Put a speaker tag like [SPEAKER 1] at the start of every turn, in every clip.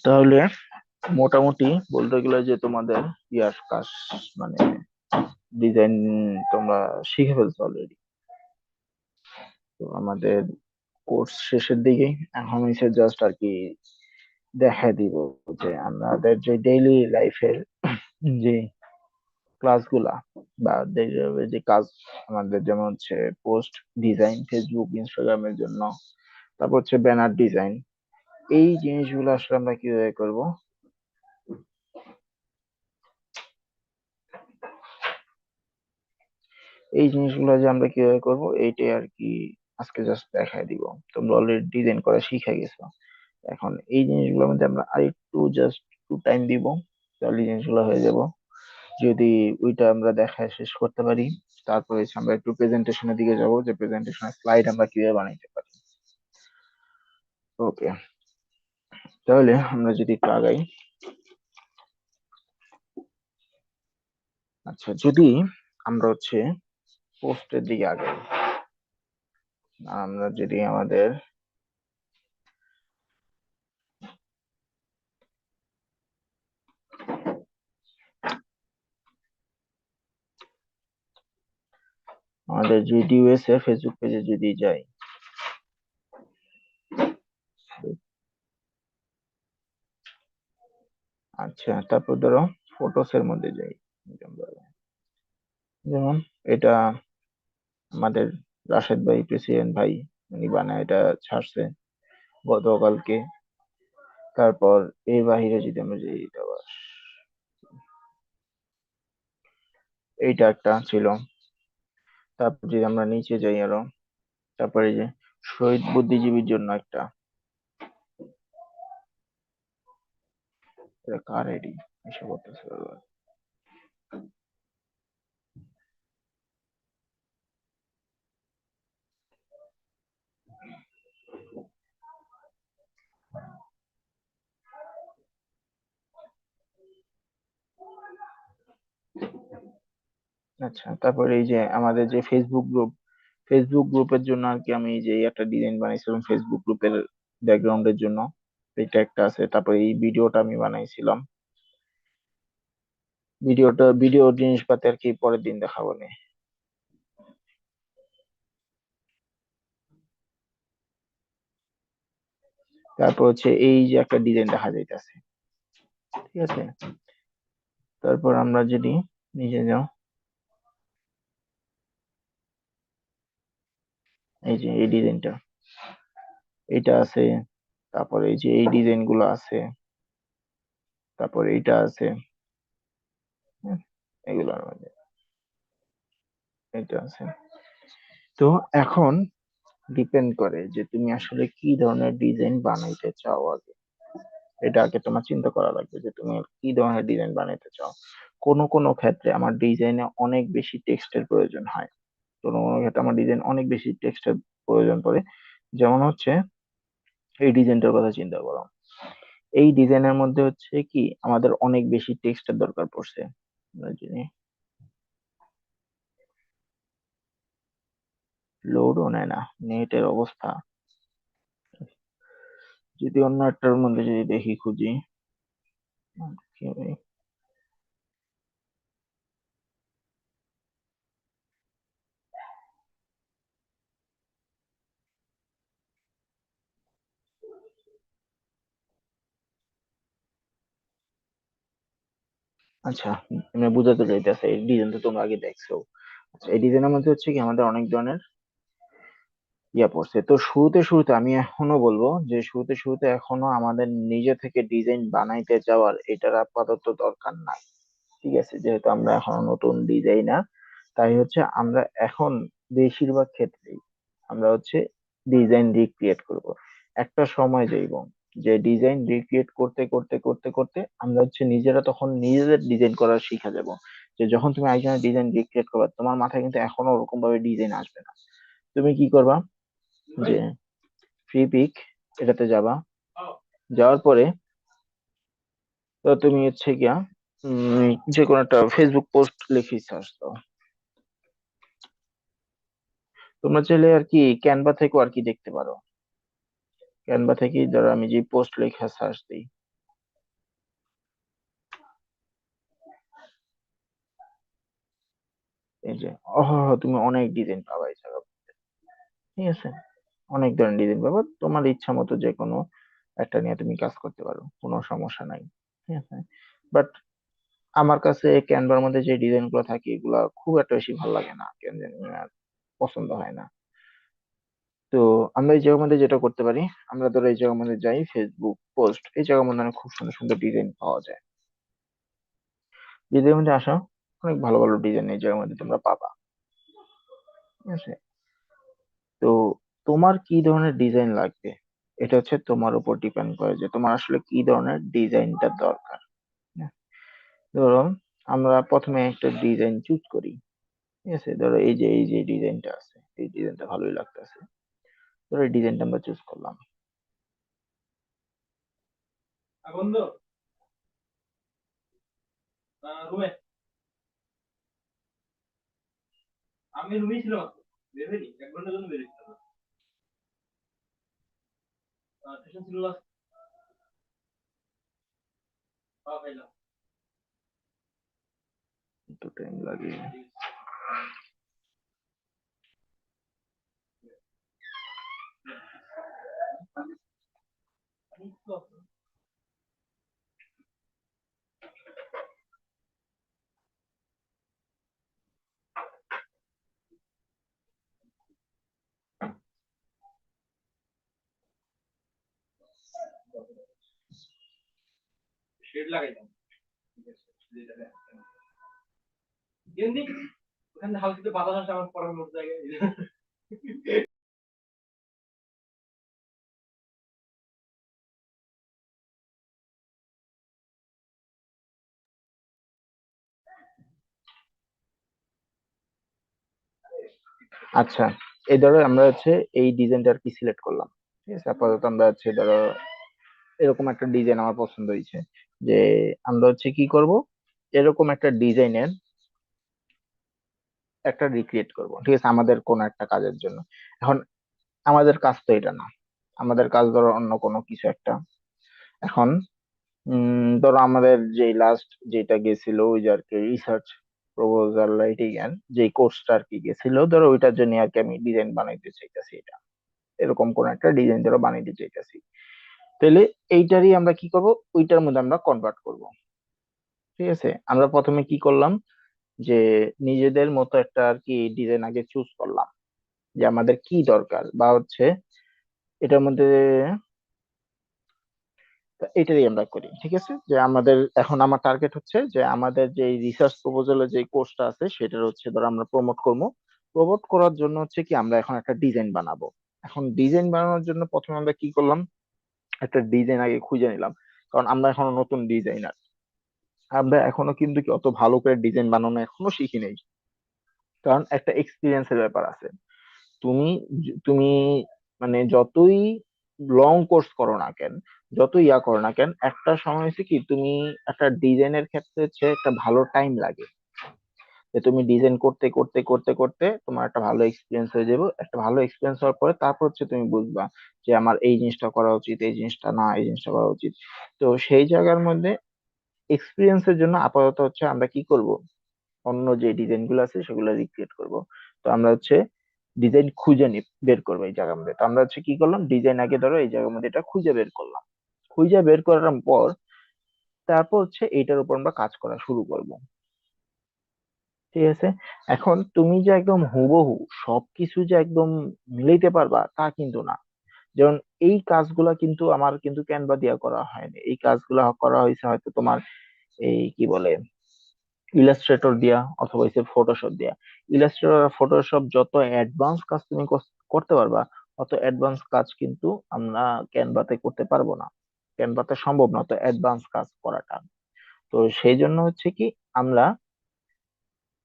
[SPEAKER 1] তাহলে মোটামুটি বলতে গেলে যে তোমাদের ইয়ার কাজ মানে ডিজাইন তোমরা শিখে ফেলছো অলরেডি। তো আমাদের কোর্স শেষের দিকে এখন হচ্ছে জাস্ট আর কি দেখা দিব যে আমাদের যে ডেইলি লাইফের যে ক্লাসগুলা বা যে কাজ আমাদের, যেমন হচ্ছে পোস্ট ডিজাইন ফেসবুক ইনস্টাগ্রামের জন্য, তারপর হচ্ছে ব্যানার ডিজাইন, এই জিনিসগুলো আসলে আমরা কিভাবে করব, এই জিনিসগুলো যে আমরা কিভাবে করব এইটাই আর কি আজকে জাস্ট দেখাই দিব। তোমরা অলরেডি ডিজাইন করা শিখে গেছো, এখন এই জিনিসগুলোর মধ্যে আমরা আরেকটু জাস্ট একটু টাইম দিব, তাহলে এই জিনিসগুলো হয়ে যাব। যদি ওইটা আমরা দেখায় শেষ করতে পারি, তারপরে হচ্ছে আমরা একটু প্রেজেন্টেশনের দিকে যাব, যে প্রেজেন্টেশনের স্লাইড আমরা কিভাবে বানাইতে পারি। ওকে, তাহলে আমরা যদি একটু আগাই। আচ্ছা, যদি আমরা হচ্ছে পোস্টের দিকে আগাই, আমরা যদি আমাদের আমাদের জিডিউএস এর ফেসবুক পেজে যদি যাই, আচ্ছা তারপর ধরো ফটোস এর মধ্যে যাই, যেমন এটা আমাদের রাশেদ ভাই, প্রেসিডেন্ট ভাই, উনি বানায় এটা ছাড়ছে গতকালকে। তারপর এর বাহিরে যদি আমরা যাই, এটা আবার এইটা একটা ছিল। তারপর যদি আমরা নিচে যাই আরো, তারপরে যে শহীদ বুদ্ধিজীবীর জন্য একটা, এটা কার আইডি এসে করতেছে বারবার। আচ্ছা, তারপরে এই যে আমাদের যে ফেসবুক গ্রুপ, ফেসবুক গ্রুপের জন্য আর কি আমি এই যে একটা ডিজাইন বানাইছিলাম ফেসবুক গ্রুপের ব্যাকগ্রাউন্ডের জন্য, এটা একটা আছে। তারপরে এই ভিডিওটা আমি বানাইছিলাম, ভিডিও জিনিসপাতি আর কি পরের দিন দেখাবো নি। তারপর হচ্ছে এই যে একটা ডিজাইন দেখা যাইতেছে, ঠিক আছে। তারপর আমরা যদি নিচে যাও, এই যে এই ডিজাইনটা, এটা আছে। তারপরে এই যে এই ডিজাইন গুলো আছে, তারপর এইটা আছে, হুম, এগুলোর মধ্যে এটা আছে। তো এখন ডিপেন্ড করে যে তুমি আসলে কি ধরনের ডিজাইন বানাইতে চাও আগে। এটা আগে তোমার চিন্তা করা লাগবে যে তুমি কি ধরনের ডিজাইন বানাইতে চাও। কোনো কোনো ক্ষেত্রে আমার ডিজাইনে অনেক বেশি টেক্সটের প্রয়োজন হয়, কোনো কোনো ক্ষেত্রে আমার ডিজাইন অনেক বেশি টেক্সটের প্রয়োজন পড়ে। যেমন হচ্ছে এই ডিজাইনটার কথা চিন্তা করো, এই ডিজাইনের মধ্যে হচ্ছে কি আমাদের অনেক বেশি টেক্সটের দরকার পড়ছে। আমরা যদি লোডও নেয় না নেটের অবস্থা, যদি অন্য একটার মধ্যে যদি দেখি খুঁজি, কি হবে? আচ্ছা, আমি বুঝাতে চাইতেছে এই ডিজাইন তো তোমরা আগে দেখছো। আচ্ছা, এই ডিজাইনের মধ্যে হচ্ছে কি আমাদের অনেক ধরনের ইয়া পড়ছে। তো শুরুতে শুরুতে আমি এখনো বলবো যে শুরুতে শুরুতে এখনো আমাদের নিজে থেকে ডিজাইন বানাইতে যাওয়ার এটার আপাতত দরকার নাই। ঠিক আছে, যেহেতু আমরা এখনো নতুন ডিজাইনার, তাই হচ্ছে আমরা এখন বেশিরভাগ ক্ষেত্রেই আমরা হচ্ছে ডিজাইন রিক্রিয়েট করব। একটা সময় যাইব যে ডিজাইন রিক্রিয়েট করতে করতে করতে করতে আমরা হচ্ছে নিজেরা তখন নিজেদের ডিজাইন করা শিখে যাব। যে যখন তুমি একজনের ডিজাইন রিক্রিয়েট করবে, তোমার মাথায় কিন্তু এখনো ওরকম ভাবে ডিজাইন আসবে না। তুমি কি করবা, যে ফ্রি পিক এটাতে যাবা, যাওয়ার পরে তো তুমি হচ্ছে গিয়া যে কোনো একটা ফেসবুক পোস্ট লিখে সার্চ দাও। তোমরা চাইলে আর কি ক্যানভা থেকেও আর কি দেখতে পারো। ক্যানভা থেকেই ধরো আমি যে পোস্ট লেখা সার্চ দিই, এই যে তুমি অনেক ডিজাইন পাবা এই জায়গা, ঠিক আছে? অনেক ধরনের ডিজাইন পাবা, তোমার ইচ্ছা মতো যে কোনো একটা নিয়ে তুমি কাজ করতে পারো, কোনো সমস্যা নাই, ঠিক আছে? বাট আমার কাছে ক্যানভার মধ্যে যে ডিজাইন গুলো থাকে এগুলা খুব একটা বেশি ভালো লাগে না, কেন জানি না, পছন্দ হয় না। তো আমরা এই জায়গার মধ্যে যেটা করতে পারি, আমরা ধরো এই জায়গার মধ্যে যাই, ফেসবুক পোস্ট, এই জায়গার মধ্যে অনেক খুব সুন্দর সুন্দর ডিজাইন পাওয়া যায়। ডিজাইনের মধ্যে আসো, অনেক ভালো ভালো ডিজাইন এই জায়গার মধ্যে তোমরা পাবা, ঠিক আছে? তো তোমার কি ধরনের ডিজাইন লাগবে, এটা হচ্ছে তোমার উপর ডিপেন্ড করে যে তোমার আসলে কি ধরনের ডিজাইনটা দরকার। হ্যাঁ, ধরো আমরা প্রথমে একটা ডিজাইন চুজ করি, ঠিক আছে? ধরো এই যে ডিজাইনটা আছে, এই ডিজাইনটা ভালোই লাগতেছে, ধরো এই ডিজাইনটা আমরা চুজ করলাম।
[SPEAKER 2] বন্ধু, রুমে আমি রুমেই ছিলাম, বের হইনি, 1 ঘন্টার জন্য বের হইছিলাম। টিউশন ছিল না, খাওয়া খাইলাম।
[SPEAKER 1] একটু টাইম লাগে।
[SPEAKER 2] শেড লাগাইলাম, ঠিক আছে, গেন্দি ওখানে হালকা বাতাস আসে আমার পড়ানোর জায়গায়।
[SPEAKER 1] আচ্ছা, এই ধরো আমরা হচ্ছে এই ডিজাইনটা আর কি সিলেক্ট করলাম, ঠিক আছে? আপাতত আমরা হচ্ছে ধরো এরকম একটা ডিজাইন আমার পছন্দ হয়েছে, যে আমরা হচ্ছে কি করব, এরকম একটা ডিজাইনের একটা রিক্রিয়েট করব, ঠিক আছে, আমাদের কোন একটা কাজের জন্য। এখন আমাদের কাজ তো এটা না, আমাদের কাজ ধরো অন্য কোনো কিছু একটা। এখন ধরো আমাদের যে লাস্ট যেটা গেছিল ওই যে আর কি রিসার্চ প্রপোজাল রাইটিং এর যে কোর্সটা আর কি গেছিল, ধরো ওইটার জন্য আর কি আমি ডিজাইন বানাইতে চাইতেছি, এটা এরকম কোন একটা ডিজাইন ধরো বানাইতে চাইতেছি। তাহলে এইটারই আমরা কি করব, ওইটার মধ্যে আমরা কনভার্ট করব, ঠিক আছে? আমরা প্রথমে কি করলাম, যে নিজেদের মতো একটা আর কি ডিজাইন আগে চুজ করলাম, যে আমাদের কি দরকার বা হচ্ছে এটার মধ্যে, তা এটাই আমরা করি, ঠিক আছে? যে আমাদের এখন আমার টার্গেট হচ্ছে যে আমাদের যে রিসার্চ প্রপোজালের যে কোর্সটা আছে সেটার হচ্ছে ধরো আমরা প্রমোট করবো। প্রমোট করার জন্য হচ্ছে কি আমরা এখন একটা ডিজাইন বানাবো। এখন ডিজাইন বানানোর জন্য প্রথমে আমরা কি করলাম, একটা ডিজাইন আগে খুঁজে নিলাম, কারণ আমরা এখনো নতুন ডিজাইনার, আমরা এখনো কিন্তু কি অত ভালো করে ডিজাইন বানানো এখনো শিখি নাই, কারণ একটা এক্সপিরিয়েন্সের ব্যাপার আছে। তুমি তুমি মানে যতই লং কোর্স করো না কেন, যতই ইয়া করো না কেন, একটা সময় হচ্ছে কি তুমি একটা ডিজাইনের ক্ষেত্রে হচ্ছে একটা ভালো টাইম লাগে, যে তুমি ডিজাইন করতে করতে করতে করতে তোমার একটা ভালো এক্সপিরিয়েন্স হয়ে যাবে, একটা ভালো এক্সপিরিয়েন্স হওয়ার পরে তারপর হচ্ছে তুমি বুঝবা যে আমার এই জিনিসটা করা উচিত, এই জিনিসটা না, এই জিনিসটা করা উচিত। তো সেই জায়গার মধ্যে এক্সপিরিয়েন্সের জন্য আপাতত হচ্ছে আমরা কি করব, অন্য যে ডিজাইন গুলো আছে সেগুলো রিক্রিয়েট করব। তো আমরা হচ্ছে ডিজাইন খুঁজে বের করবো এই জায়গার মধ্যে। তো আমরা হচ্ছে কি করলাম, ডিজাইন আগে ধরো এই জায়গার মধ্যে এটা খুঁজে বের করলাম, খুঁজে বের করার পর তারপর হচ্ছে এইটার উপর আমরা কাজ করা শুরু করব, ঠিক আছে? এখন তুমি যে একদম হুবহু সবকিছু যে একদম মিলাইতে পারবা তা কিন্তু না। যেমন এই কাজগুলা কিন্তু আমার কিন্তু ক্যানভা দিয়া করা হয়নি, এই কাজগুলা করা হয়েছে হয়তো তোমার এই কি বলে ইলাস্ট্রেটর দিয়া অথবা হচ্ছে ফটোশপ দিয়া। ইলাস্ট্রেটর আর ফটোশপ যত অ্যাডভান্স কাজ তুমি করতে পারবা, অত অ্যাডভান্স কাজ কিন্তু আমরা ক্যানভাতে করতে পারবো না, ক্যানভাতে সম্ভব না অত অ্যাডভান্স কাজ করাটা। তো সেই জন্য হচ্ছে কি আমরা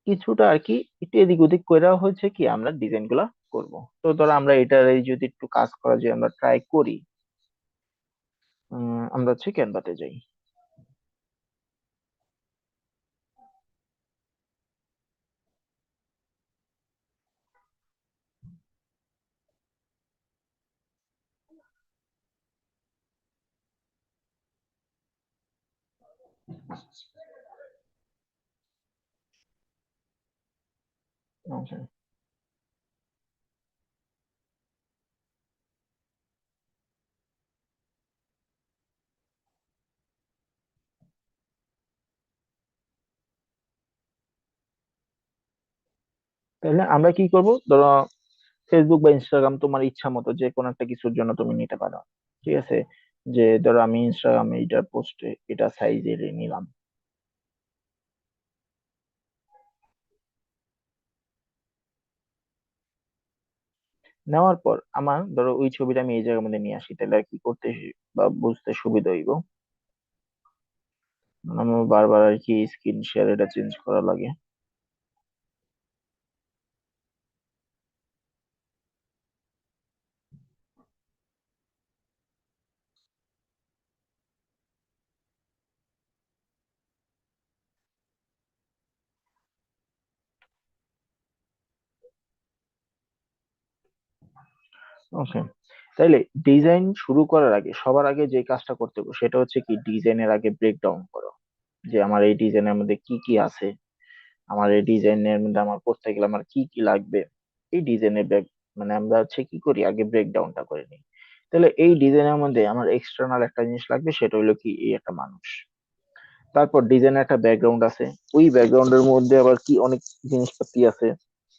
[SPEAKER 1] কিছুটা আর কি একটু এদিক ওদিক কইরা হচ্ছে কি আমরা ডিজাইন গুলা করবো। তো ধরো আমরা এটার এই যদি একটু কাজ করা যায় আমরা ট্রাই করি, আমরা হচ্ছে ক্যানভাতে যাই। আচ্ছা, তাহলে আমরা কি করব, ধরো ফেসবুক বা ইনস্টাগ্রাম তোমার ইচ্ছা মতো যে কোনো একটা কিছুর জন্য তুমি নিতে পারো। ঠিক আছে, যে ধরো আমি ইনস্টাগ্রামে এটা পোস্টে এটা সাইজের নিলাম। নেওয়ার পর আমার ধরো ওই ছবিটা আমি এই জায়গার মধ্যে নিয়ে আসি, তাহলে আর কি করতে বা বুঝতে সুবিধা হইব। আমার বারবার আর কি স্ক্রিন শেয়ার এটা চেঞ্জ করা লাগে। ওকে, তাইলে ডিজাইন শুরু করার আগে সবার আগে যে কাজটা করতে হবে সেটা হচ্ছে কি ডিজাইনের আগে ব্রেক ডাউন করো, যে আমার এই ডিজাইনের মধ্যে কি কি আছে, আমার এই ডিজাইনের মধ্যে আমার করতে গেলে আমার কি কি লাগবে। এই ডিজাইনের ব্রেক মানে আমরা হচ্ছে কি করি আগে ব্রেক ডাউনটা করে নিই। তাহলে এই ডিজাইনের মধ্যে আমার এক্সটার্নাল একটা জিনিস লাগবে, সেটা হলো কি এই একটা মানুষ। তারপর ডিজাইনের একটা ব্যাকগ্রাউন্ড আছে, ওই ব্যাকগ্রাউন্ডের মধ্যে আবার কি অনেক জিনিসপাতি আছে,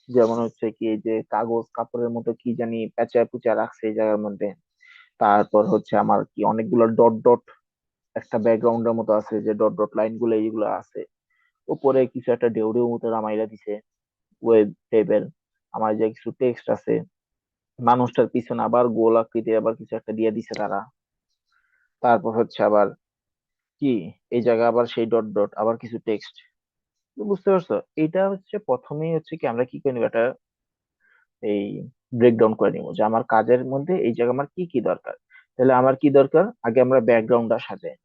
[SPEAKER 1] যেমন হচ্ছে কি এই যে কাগজ কাপড়ের মতো কি জানি পেঁচা পুচা রাখছে এই জায়গার মধ্যে। তারপর হচ্ছে আমার কি অনেকগুলো ডট ডট একটা ব্যাকগ্রাউন্ডের মতো আছে, যে ডট ডট লাইন গুলো এইগুলো আছে। উপরে কিছু একটা ঢেউ ঢেউ মতো রামাইলা দিছে ওয়েব টাইপের। আমার যে কিছু টেক্সট আছে, মানুষটার পিছনে আবার গোল আকৃতির আবার কিছু একটা দিয়ে দিছে তারা। তারপর হচ্ছে আবার কি এই জায়গা আবার সেই ডট ডট আবার কিছু টেক্সট। বুঝতে পারছো, এটা হচ্ছে প্রথমেই হচ্ছে কি আমরা কি করে নিব এটা এই ব্রেকডাউন করে নিব, যে আমার কাজের মধ্যে এই জায়গা আমার কি কি দরকার। তাহলে আমার কি দরকার, আগে আমরা ব্যাকগ্রাউন্ডটা সাজাই।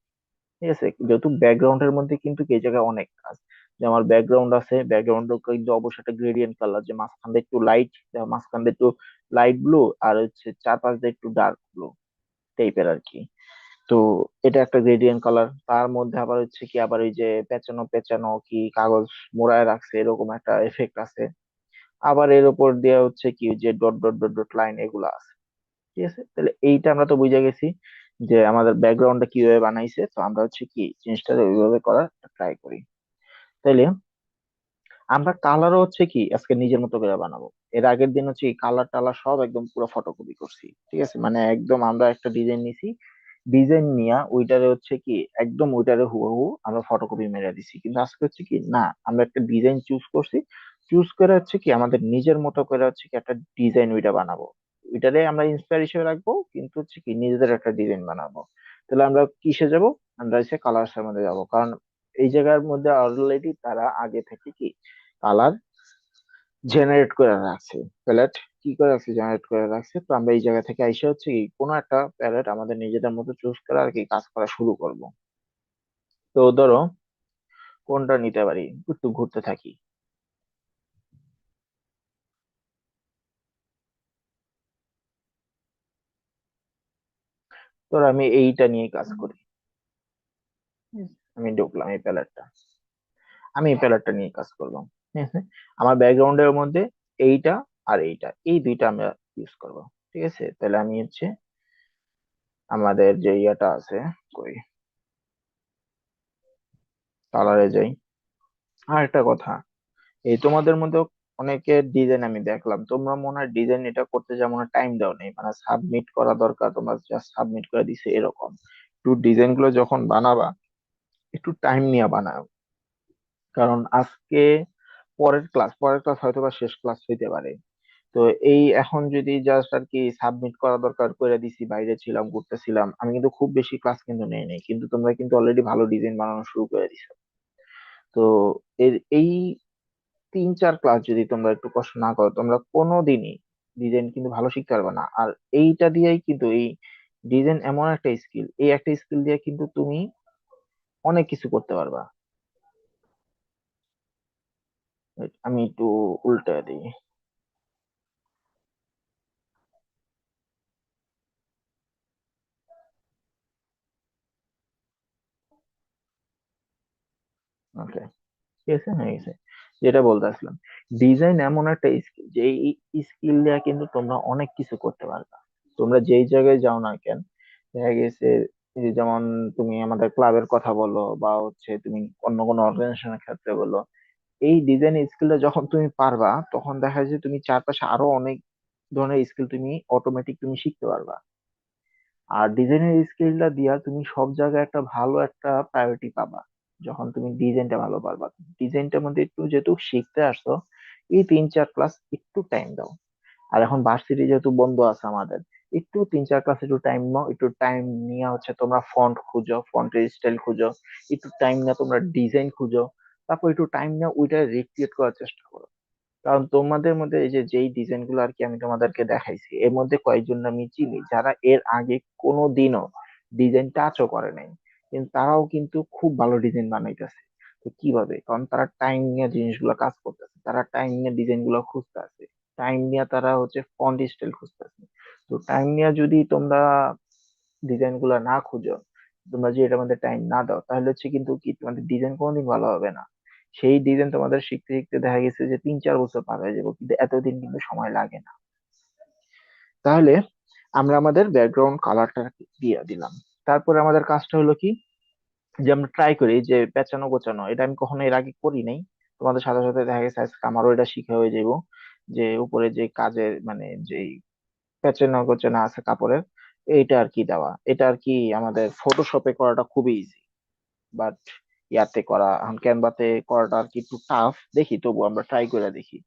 [SPEAKER 1] ঠিক আছে, যেহেতু ব্যাকগ্রাউন্ডের মধ্যে কিন্তু এই জায়গায় অনেক কাজ। যে আমার ব্যাকগ্রাউন্ড আছে, ব্যাকগ্রাউন্ড কিন্তু অবশ্যই একটা গ্রেডিয়েন্ট কালার, যে মাঝখান দিয়ে একটু লাইট, মাঝখান দিয়ে একটু লাইট ব্লু, আর হচ্ছে চারপাশ দিয়ে একটু ডার্ক ব্লু টাইপের আর কি। তো এটা একটা গ্রেডিয়েন্ট কালার, তার মধ্যে আবার হচ্ছে কি আবার ওই যে পেঁচানো পেঁচানো কি কাগজ মোড়ায় রাখছে এরকম একটা এফেক্ট আছে। আবার এর উপর দিয়ে হচ্ছে কি যে dot dot dot dot line এগুলো আছে। ঠিক আছে, তাহলে এইটা আমরা তো বুঝে গেছি যে আমাদের ব্যাকগ্রাউন্ডটা কিভাবে বানাইছে, তো আমরা হচ্ছে কি জিনিসটা ওইভাবে করার ট্রাই করি। তাইলে আমরা কালারও হচ্ছে কি আজকে নিজের মতো করে বানাবো। এর আগের দিন হচ্ছে কালার টালার সব একদম পুরো ফটোকপি করছি। ঠিক আছে, মানে একদম আমরা একটা ডিজাইন নিছি, ডিজাইন নিয়া ওইটারে হচ্ছে কি একদম ওইটারে হুবহু আমরা ফটোকপি মেরে দিছি। কিন্তু আজকে হচ্ছে কি না, আমরা একটা ডিজাইন চুজ করছি, চুজ করে হচ্ছে কি আমাদের নিজের মতো করে হচ্ছে কি একটা ডিজাইন ওইটা বানাবো। ওইটারে আমরা ইন্সপায়ার হিসেবে রাখবো, কিন্তু হচ্ছে কি নিজেদের একটা ডিজাইন বানাবো। তাহলে আমরা কিসে যাব, আমরা হচ্ছে কালার্স এর মধ্যে যাবো, কারণ এই জায়গার মধ্যে অলরেডি তারা আগে থেকে কি কালার জেনারেট করে রাখছে, প্যালেট কি করে রাখছে জেনারেট করে রাখছে। তো আমরা এই জায়গা থেকে আইসা হচ্ছে কি কোনো একটা প্যালেট আমাদের নিজেদের মতো চুজ করে আর কি কাজ করা শুরু করব। তো ধরো কোনটা নিতে পারি, একটু ঘুরতে থাকি। ধরো আমি এইটা নিয়ে কাজ করি। আমি ঢুকলাম এই প্যালেটটা, আমি এই প্যালেটটা নিয়ে কাজ করলাম। ঠিক আছে, আমার ব্যাকগ্রাউন্ডের মধ্যে এইটা আর এইটা এই দুইটা আমরা ইউজ করব। ঠিক আছে, তাহলে আমি হচ্ছে আমাদের যে ইয়াটা আছে কই কালারে যাই। আর একটা কথা, এই তোমাদের মধ্যে অনেকের ডিজাইন আমি দেখলাম, তোমরা মনে হয় ডিজাইন এটা করতে যেমন টাইম দাও নেই, মানে সাবমিট করা দরকার তোমরা জাস্ট সাবমিট করে দিছে এরকম। একটু ডিজাইন গুলো যখন বানাবা একটু টাইম নিয়ে বানাও, কারণ আজকে পরের ক্লাস হয়তো বা শেষ ক্লাস হইতে পারে। তো এই এখন যদি জাস্ট আর কি সাবমিট করা দরকার করে দিছি, বাইরে ছিলাম ঘুরতেছিলাম, আমি কিন্তু খুব বেশি ক্লাস কিন্তু নেই নাই, কিন্তু তোমরা কিন্তু অলরেডি ভালো ডিজাইন বানানো শুরু করে দিছো। তো এই 3-4 ক্লাস যদি তোমরা একটু কষ্ট না করো তোমরা কোনোদিনই ডিজাইন কিন্তু ভালো শিখতে পারবে না। আর এইটা দিয়েই কিন্তু এই ডিজাইন এমন একটা স্কিল, এই একটা স্কিল দিয়ে কিন্তু তুমি অনেক কিছু করতে পারবা। Wait, আমি একটু উল্টা দিই। ওকে, ঠিক আছে, হয়ে গেছে। যেটা বলতে আসলাম, ডিজাইন এমন একটা স্কিল যে এই স্কিল দিয়ে কিন্তু তোমরা অনেক কিছু করতে পারবে। তোমরা যেই জায়গায় যাও না কেন, দেখা গেছে এই যে যেমন তুমি আমাদের ক্লাবের কথা বলো বা হচ্ছে তুমি অন্য কোনো অর্গানাইজেশনের ক্ষেত্রে বলো, এই ডিজাইন স্কিলটা যখন তুমি পারবা তখন দেখা যায় তুমি চারপাশে আরো অনেক ধরনের স্কিল তুমি অটোমেটিক তুমি শিখতে পারবা। আর ডিজাইনের স্কিলটা দিয়া তুমি সব জায়গায় একটা ভালো একটা প্রায়োরিটি পাবা যখন তুমি ডিজাইনটা ভালো পারবা। ডিজাইনটার মধ্যে একটু যেহেতু শিখতে আসছো, এই 3-4 ক্লাস একটু টাইম দাও। আর এখন ভার্সিটি যেহেতু বন্ধ আছে আমাদের, একটু 3-4 ক্লাস একটু টাইম নাও, একটু টাইম নিয়ে হচ্ছে তোমরা ফন্ট খুঁজো, ফন্টের স্টাইল খুঁজো, একটু টাইম নিয়ে তোমরা ডিজাইন খুঁজো, তারপর একটু টাইম নিয়ে ওইটা রিক্রিয়েট করার চেষ্টা করো। কারণ তোমাদের মধ্যে এই যে যেই ডিজাইন গুলো আর কি আমি তোমাদেরকে দেখাইছি, এর মধ্যে কয়েকজন আমি চিনি যারা এর আগে কোনো দিনও ডিজাইন টাচও করে নাই, কিন্তু তারাও কিন্তু খুব ভালো ডিজাইন বানাইতেছে। তো কিভাবে? কারণ তারা টাইম নিয়ে জিনিসগুলো কাজ করতেছে, তারা টাইম নিয়ে ডিজাইন গুলো খুঁজতেছে, টাইম নিয়ে তারা হচ্ছে ফন্ট স্টাইল খুঁজতেছে। তো টাইম নিয়ে যদি তোমরা ডিজাইন গুলা না খুঁজো, তোমরা যদি এটার মধ্যে টাইম না দাও, তাহলে হচ্ছে কিন্তু কি তোমাদের ডিজাইন কোনোদিন ভালো হবে না। সেই ডিজাইন তোমাদের শিখতে শিখতে দেখা গেছে যে 3-4 বছর পার হয়ে যাবে, কিন্তু এতদিন কিন্তু সময় লাগে না। তাহলে আমরা আমাদের ব্যাকগ্রাউন্ড কালারটা দিয়ে দিলাম। তারপরে আমাদের কাজটা হলো কি, যে আমরা ট্রাই করি যে পেঁচানো গোছানো, এটা আমি কখনো এর আগে করি নাই। তোমাদের সাথে সাথে দেখা গেছে আজকে আমারও এটা শিখা হয়ে যাবো, যে উপরে যে কাজের মানে যে পেঁচানো গোছানো আছে কাপড়ের, এইটা আর কি দেওয়া, এটা আর কি আমাদের ফটোশপে করাটা খুবই ইজি। বাট ইয়াতে করা, এখন ক্যানভাতে করাটা আর কি একটু টাফ, দেখি তবু আমরা ট্রাই করে দেখি।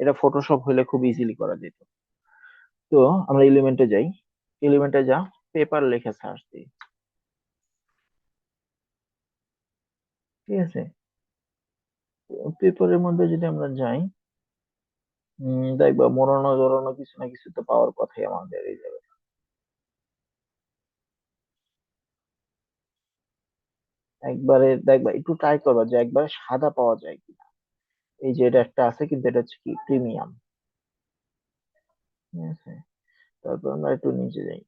[SPEAKER 1] এটা ফটোশপ হলে খুব ইজিলি করা যেত। তো আমরা এলিমেন্টে যাই, এলিমেন্টে যা, পেপার লিখে সার্চ দিই, ঠিক আছে। পেপারের মধ্যে যদি আমরা যাই, দেখবা মোড়ানো জড়ানো কিছু না কিছু তো পাওয়ার কথাই আমাদের এই জায়গায়। একবারে দেখবা, একটু ট্রাই করবা যে একবারে সাদা পাওয়া যায় কিনা। এই যে এটা একটা আছে, কিন্তু এটা হচ্ছে কি প্রিমিয়াম, ঠিক আছে। তারপর আমরা একটু নিচে যাই,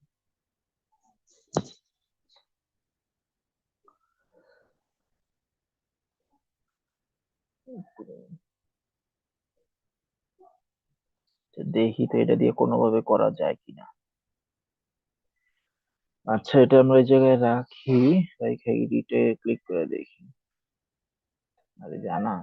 [SPEAKER 1] দেখি তো এটা দিয়ে কোনোভাবে করা যায় কিনা। আচ্ছা, এটা আমরা এই জায়গায় রাখি, রাইখে এডিটে ক্লিক করে দেখি। আরে জানা,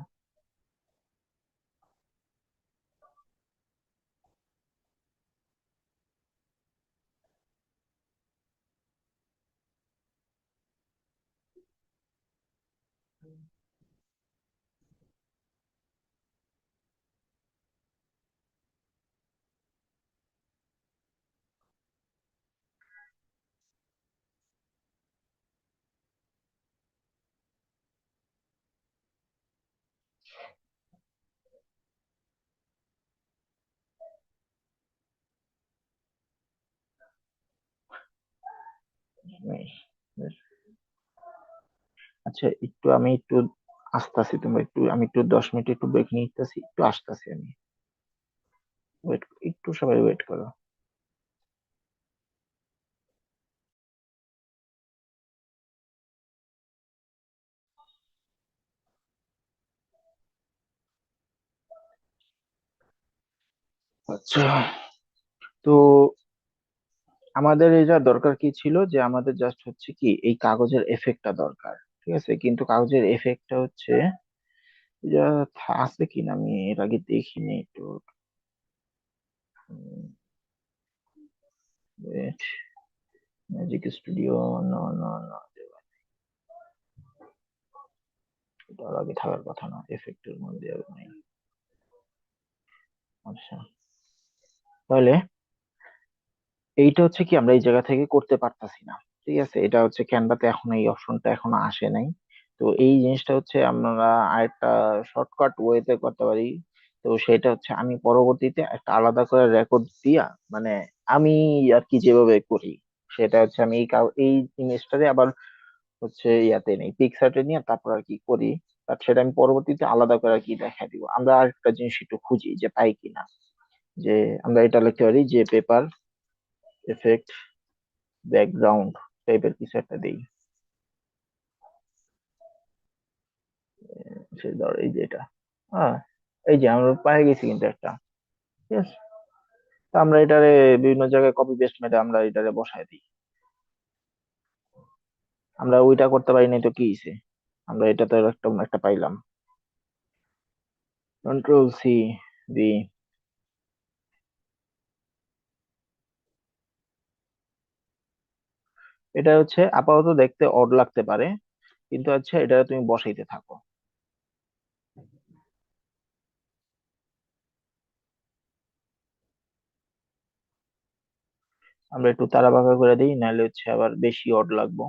[SPEAKER 1] বেশ, বেশ। আচ্ছা, একটু আমি একটু আসতেছি, তোমরা একটু, আমি একটু 10 মিনিট একটু ব্রেক নিতেছি, একটু আসতেছি আমি। ওয়েট, একটু সবাই ওয়েট করো। আচ্ছা, তো আমাদের এটা দরকার কি ছিল, যে আমাদের জাস্ট হচ্ছে কি এই কাগজের এফেক্টটা দরকার, ঠিক আছে। কিন্তু কাগজের এফেক্টটা হচ্ছে যা আছে কিনা আমি এর আগে দেখিনি একটু। ম্যাজিক স্টুডিও, না না না, এটার আগে থাকার কথা না, এফেক্টের মধ্যে আর নাই। আচ্ছা, তাহলে এইটা হচ্ছে কি আমরা এই জায়গা থেকে করতে পারতাছি না, ঠিক আছে। এটা হচ্ছে ক্যানভাতে এখন এই অপশনটা এখনো আসে নাই। তো এই জিনিসটা হচ্ছে আমরা আরেকটা শর্টকাট ওয়েতে করতে পারি। তো সেটা হচ্ছে আমি পরবর্তীতে একটা আলাদা করে রেকর্ড দিয়া, মানে আমি আর কি যেভাবে করি, সেটা হচ্ছে আমি এই ইমেজটারে আবার হচ্ছে ইয়াতে নেই, পিকচারটা নিয়ে তারপর আর কি করি। বাট সেটা আমি পরবর্তীতে আলাদা করে আর কি দেখা দিব। আমরা আরেকটা জিনিস একটু খুঁজি যে পাই কিনা, যে আমরা এটা লিখতে পারি যে পেপার এফেক্ট ব্যাকগ্রাউন্ড টাইপের কিছু একটা দেই। সে ধর এই যে এটা, হ্যাঁ, এই যে আমরা পাই গেছি কিন্তু একটা, ঠিক আছে। তো আমরা এটারে বিভিন্ন জায়গায় কপি পেস্ট মেরে আমরা এটারে বসায় দিই। আমরা ওইটা করতে পারি নাই তো কি হইছে, আমরা এটা তো একটা একটা পাইলাম। Control C V. এটা হচ্ছে আপাতত দেখতে অড লাগতে পারে, কিন্তু হচ্ছে এটা তুমি বসাইতে থাকো। আমরা একটু তাড়া বাঁকা করে দিই, নাহলে হচ্ছে আবার বেশি অড লাগবো।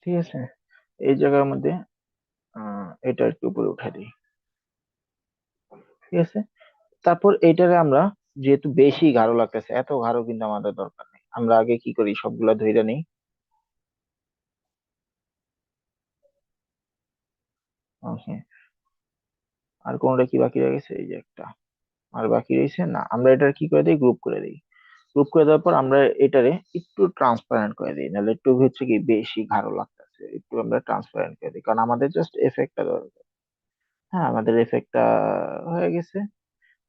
[SPEAKER 1] ঠিক আছে, এই জায়গার মধ্যে এটা একটু উপরে উঠাই দিই। ঠিক আছে, তারপর এইটারে আমরা, যেহেতু বেশি গাঢ় লাগতেছে, এত গাঢ় কিন্তু আমাদের দরকার নেই, আমরা আগে কি করি সবগুলা ধইরা নিই। ওকে, আর কোনটা কি বাকি রয়ে গেছে, এই যে একটা আর বাকি রয়েছে না, আমরা এটার কি করে দিই, গ্রুপ করে দিই। গ্রুপ করে দেওয়ার পর আমরা এটারে একটু ট্রান্সপারেন্ট করে দিই, নাহলে একটু হচ্ছে কি বেশি গাঢ় লাগতেছে, একটু আমরা ট্রান্সপারেন্ট করে দিই, কারণ আমাদের জাস্ট এফেক্টটা দরকার। হ্যাঁ, আমাদের এফেক্টটা হয়ে গেছে,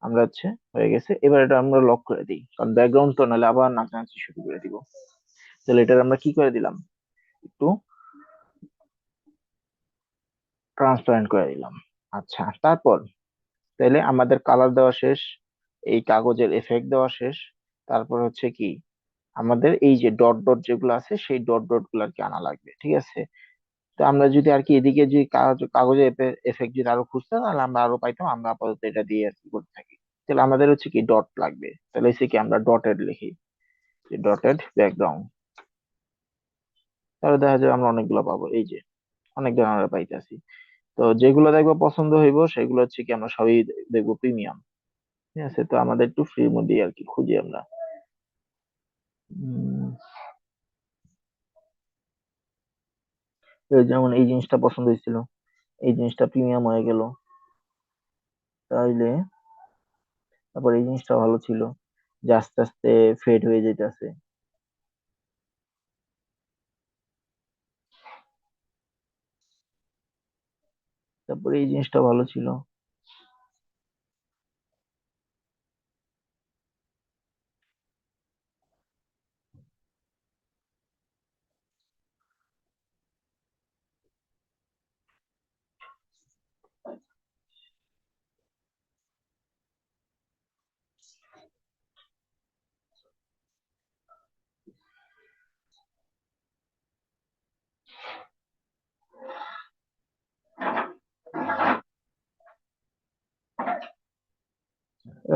[SPEAKER 1] আমরা হচ্ছে হয়ে গেছে, এবার এটা আমরা লক করে দিই, কারণ ব্যাকগ্রাউন্ড তো নাহলে আবার নাচানাচি শুরু করে দিব। তাহলে এটার আমরা কি করে দিলাম, একটু ট্রান্সপারেন্ট করে দিলাম। আচ্ছা, তারপর তাহলে আমাদের কালার দেওয়া শেষ, এই কাগজের এফেক্ট দেওয়া শেষ। তারপর হচ্ছে কি, আমাদের এই যে ডট ডট যেগুলো আছে সেই ডট ডট গুলো আর কি আনা লাগবে, ঠিক আছে। তো আমরা যদি আর কি এদিকে যে কাগজের এফেক্ট যদি আরো খুঁজতাম, তাহলে আমরা আরো পাইতাম, আমরা আপাতত এটা দিয়ে আর কি করতে থাকি। তাহলে আমাদের হচ্ছে কি ডট লাগবে, তাহলে হচ্ছে কি আমরা ডটেড লিখি, ডটেড ব্যাকগ্রাউন্ড। তাহলে দেখা যায় আমরা অনেকগুলো পাবো, এই যে অনেকগুলো আমরা পাইতেছি। তো যেগুলো দেখবো পছন্দ হইব সেগুলো হচ্ছে কি আমরা সবই দেখবো প্রিমিয়াম। ঠিক আছে, তো আমাদের একটু ফ্রির মধ্যেই আর কি খুঁজি আমরা। উম, এই যেমন এই জিনিসটা পছন্দ হয়েছিল, এই জিনিসটা প্রিমিয়াম হয়ে গেল, তাইলে তারপর এই জিনিসটা ভালো ছিল, যে আস্তে আস্তে ফেড হয়ে যেতেছে। তারপরে এই জিনিসটা ভালো ছিল।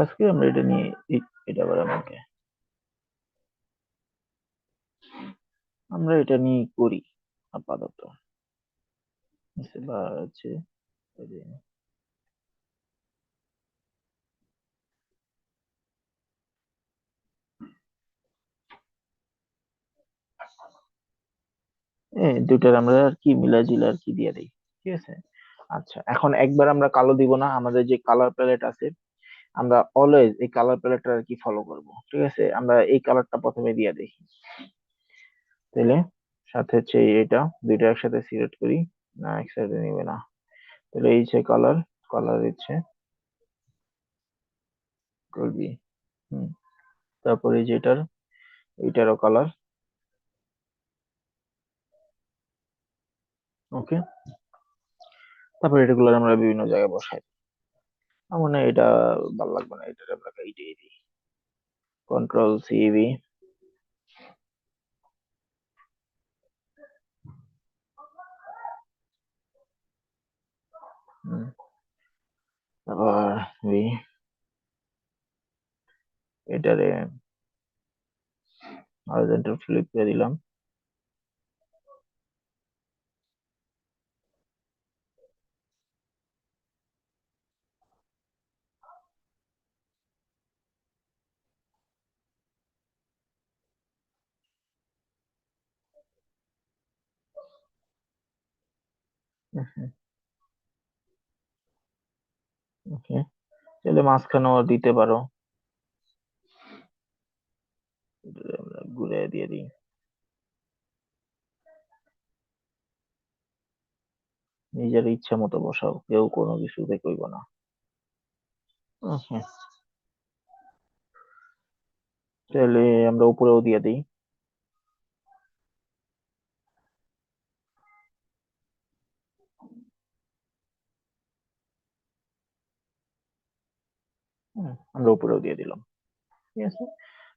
[SPEAKER 1] আজকে আমরা এটা নিয়ে এটা আবার আমাকে, আমরা এটা নিয়ে করি আপাতত। বা হচ্ছে ওই যে, দুইটার আমরা আর কি মিলাজিলা আর কি দিয়ে দিই। ঠিক আছে, আচ্ছা এখন একবার আমরা কালো দিব না, আমাদের যে কালার প্যালেট আছে, আমরা অলওয়েজ এই কালার প্যালেটটা আর কি ফলো করব। ঠিক আছে, আমরা এই কালারটা প্রথমে দিয়ে দেখি, তাহলে সাথে হচ্ছে এটা, দুইটা একসাথে সিলেক্ট করি, না একসাথে নিবে না, তাহলে এই যে কালার, কালার হচ্ছে করবি। হুম, তারপরে যেটার, এইটারও কালার। ওকে, তারপরে এটাগুলো আমরা বিভিন্ন জায়গায় বসাই দিই। আমার মনে হয় এটা ভালো লাগবে না, এটা আমরা এইটাই দিই, কন্ট্রোল সিভি। তারপর ভি, এটারে হরিজন্টাল ফ্লিপ করে দিলাম। ওকে, তাহলে মাঝখানেও দিতে পারো। এটারে আমরা ঘুরে দিয়ে দিই, নিজের ইচ্ছা মতো বসাও, কেউ কোনো কিছুতে কইব না। ওকে, তাহলে আমরা উপরেও দিয়ে দিই। আমরা উপরেও দিয়ে দিলাম। ঠিক আছে,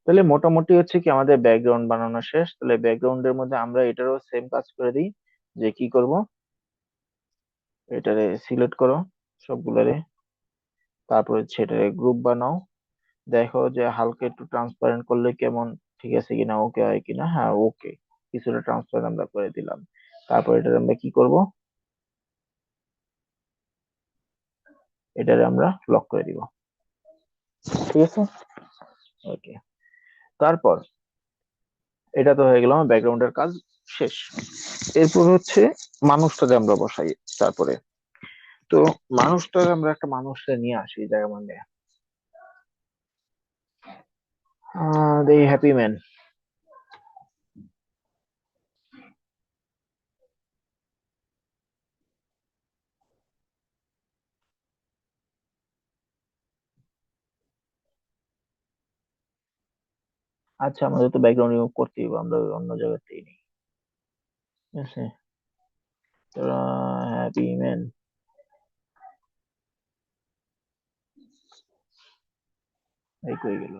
[SPEAKER 1] তাহলে মোটামুটি হচ্ছে কি আমাদের ব্যাকগ্রাউন্ড বানানো শেষ। তাহলে ব্যাকগ্রাউন্ডের মধ্যে আমরা এটারও সেম কাজ করে দিই, যে কি করব, এটারে সিলেক্ট করো সবগুলারে, তারপর হচ্ছে এটারে গ্রুপ বানাও, দেখো যে হালকা একটু ট্রান্সপারেন্ট করলে কেমন, ঠিক আছে কিনা, ওকে হয় কিনা। হ্যাঁ ওকে, কিছুটা ট্রান্সপারেন্ট আমরা করে দিলাম। তারপর এটারে আমরা কি করব, এটারে আমরা লক করে দিব। ঠিক আছে, ওকে। তারপর এটা তো হয়ে গেল, ব্যাকগ্রাউন্ডের কাজ শেষ। এরপর হচ্ছে মানুষটাকে আমরা বসাই। তারপরে তো মানুষটাকে আমরা একটা মানুষকে নিয়ে আসি এই জায়গা মানে, এই হ্যাপি ম্যান। আচ্ছা, আমাদের তো ব্যাকগ্রাউন্ড রিমুভ করতেই হবে, আমরা অন্য জায়গাতেই নেই। ঠিক আছে, তো হ্যাপি ম্যান এই কই গেল,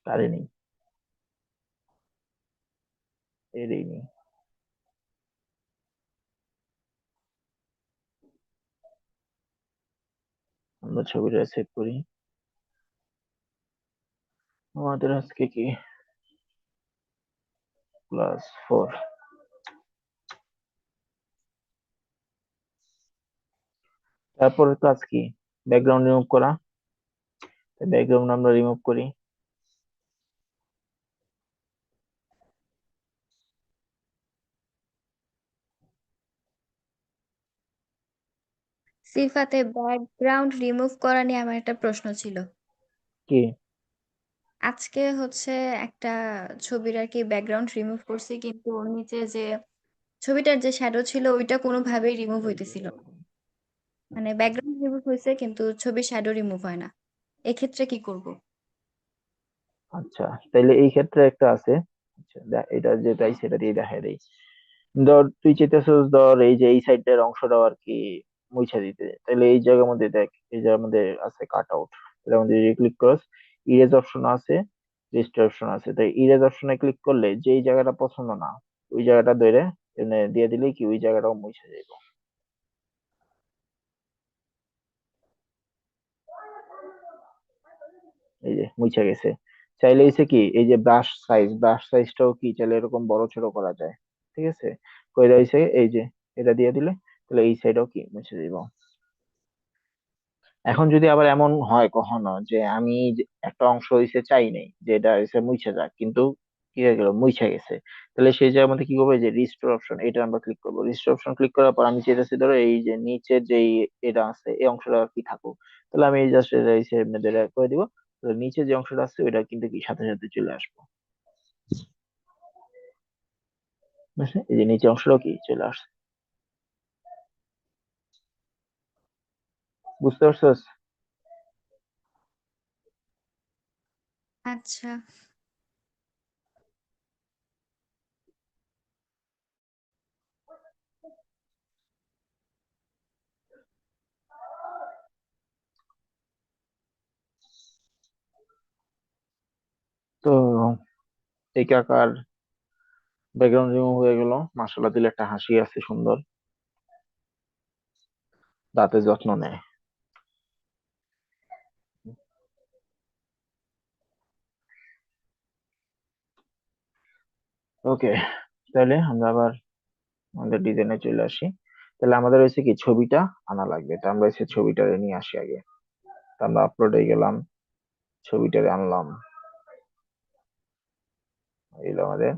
[SPEAKER 1] তারে নেই, এরই নেই। আমরা ছবিটা সেভ করি। আমাদের আজকে কি +4। তারপরে কাজ কি, ব্যাকগ্রাউন্ড রিমুভ করা। ব্যাকগ্রাউন্ড আমরা রিমুভ করি।
[SPEAKER 3] সিফাতে ব্যাকগ্রাউন্ড রিমুভ করা নিয়ে আমার একটা প্রশ্ন ছিল।
[SPEAKER 1] কি?
[SPEAKER 3] আজকে হচ্ছে একটা ছবির আর কি ব্যাকগ্রাউন্ড রিমুভ করছি, কিন্তু ওর নিচে যে ছবিটার যে শ্যাডো ছিল ওইটা কোনোভাবেই রিমুভ হইতেছিল না। মানে ব্যাকগ্রাউন্ড রিমুভ হয়েছে কিন্তু ছবির শ্যাডো রিমুভ হয় না। এক্ষেত্রে কি করব?
[SPEAKER 1] আচ্ছা, তাইলে এই ক্ষেত্রে একটা আছে। আচ্ছা, এটা যেটাই সেটা দিয়ে দেখা দেই। ধর তুই চেতেছস, ধর এই যে এই সাইডের অংশটাও আর কি মুছে দিতে, তাহলে এই জায়গার মধ্যে দেখ, এই জায়গার মধ্যে আছে কাট আউট। এটার মধ্যে যদি ক্লিক করস, ইরেজ অপশন আছে, রেজিস্টার অপশন আছে। তাই ইরেজ অপশনে ক্লিক করলে যেই জায়গাটা পছন্দ না, ওই জায়গাটা ধরে এনে দিয়ে দিলেই কি ওই জায়গাটাও মুছে যাবে। এই যে মুছে গেছে। চাইলে হচ্ছে কি, এই যে ব্রাশ সাইজটাও কি চাইলে এরকম বড় ছোট করা যায়। ঠিক আছে, কইরা হইছে এই যে এটা দিয়ে দিলে, তাহলে এই সাইডও কি মুছে দিব। এখন যদি আবার এমন হয় কখনো যে আমি যে একটা অংশ হইছে চাই নাই যে এটা হইছে মুছে যাক, কিন্তু কি হয়ে গেল, মুছে গেছে, তাহলে সেই জায়গার মধ্যে কি করবো, এই যে রিস্টোর অপশন, এটা আমরা ক্লিক করবো। রিস্টোর অপশন ক্লিক করার পর আমি চেয়েছি ধরো এই যে নিচের যে এটা আছে এই অংশটা আর কি থাকুক, তাহলে আমি জাস্ট এটা হইছে এমনি ধরে করে দিব। তো নিচে যে অংশটা আছে ওইটা কিন্তু কি সাথে সাথে চলে আসবো। বুঝলে? এই যে নিচে অংশটাও কি চলে আসছে। বুঝতে পারছস?
[SPEAKER 3] আচ্ছা।
[SPEAKER 1] তো এই কাকার ব্যাকগ্রাউন্ড রিমুভ হয়ে গেল, মাশাআল্লাহ দিলে একটা হাসি আছে সুন্দর। দাঁতের যত্ন নেয়। ওকে, তাহলে আমরা আবার আমাদের ডিজাইনে চলে আসি। তাহলে আমাদের হয়েছে কি ছবিটা আনা লাগবে, তো আমরা হচ্ছে ছবিটারে নিয়ে আসি আগে। তো আমরা আপলোডে গেলাম, ছবিটারে আনলাম, এলো আমাদের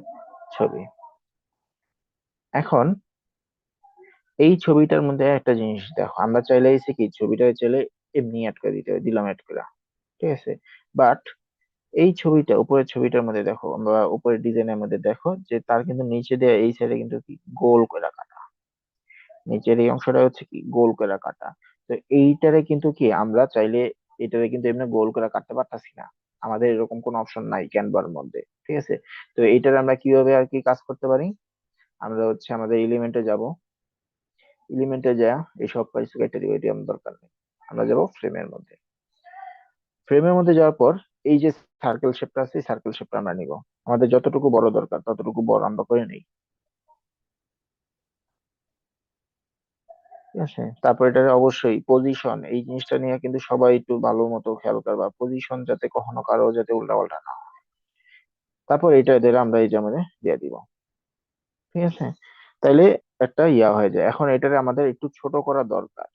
[SPEAKER 1] ছবি। এখন এই ছবিটার মধ্যে একটা জিনিস দেখো, আমরা চাইলে এসে কি ছবিটা চাইলে এমনি অ্যাড করে দিতে হবে, দিলাম অ্যাড করে, ঠিক আছে। বাট এই ছবিটা উপরের ছবিটার মধ্যে দেখো, আমরা উপরের ডিজাইনের মধ্যে দেখো যে তার কিন্তু নিচে দেওয়া এই সাইডে কিন্তু কি গোল করে কাটা, নিচের এই অংশটা হচ্ছে কি গোল করে কাটা। তো এইটারে কিন্তু কি আমরা চাইলে এটারে কিন্তু এমনি গোল করে কাটতে পারতাছি না, আমাদের এরকম কোনো অপশন নাই ক্যানভার মধ্যে, ঠিক আছে। তো এইটারে আমরা কিভাবে আর কি কাজ করতে পারি, আমরা হচ্ছে আমাদের এলিমেন্টে যাব, এলিমেন্টে যা এই সব কিছু কেটে দিব, এটি আমার দরকার নেই। আমরা যাব ফ্রেমের মধ্যে, ফ্রেমের মধ্যে যাওয়ার পর এই যে সার্কেল শেপটা আছে, সার্কেল শেপটা আমরা নিব, আমাদের যতটুকু বড় দরকার ততটুকু বড় আমরা করে নিই, ঠিক আছে। তারপর এটা অবশ্যই পজিশন, এই জিনিসটা নিয়ে কিন্তু সবাই একটু ভালো মতো খেয়াল করবা, পজিশন যাতে কখনো কারো যাতে উল্টাপাল্টা না হয়। তারপর এটা এদের আমরা এই যেমন দিয়ে দিব, ঠিক আছে। তাইলে একটা ইয়া হয়ে যায়। এখন এটারে আমাদের একটু ছোট করা দরকার,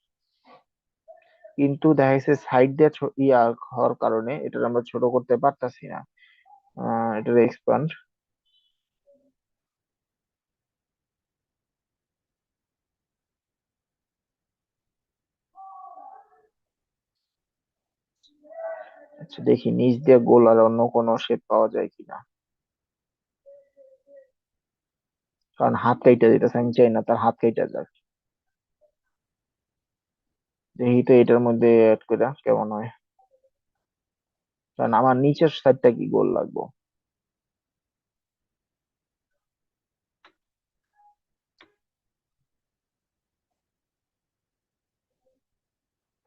[SPEAKER 1] কিন্তু দেখা যাচ্ছে সাইড দিয়ে ইয়া হওয়ার কারণে এটা আমরা ছোট করতে পারতাছি না। এটার এক্সপান্ড, আচ্ছা দেখি নিচ দিয়ে গোল আর অন্য কোনো শেপ পাওয়া যায় কিনা, কারণ হাত কাইটা যেতেছে, আমি চাই না তার হাত কাইটা যাক। দেখি তো এটার মধ্যে অ্যাড করে কেমন হয়, কারণ আমার নিচের সাইডটা কি গোল লাগবো।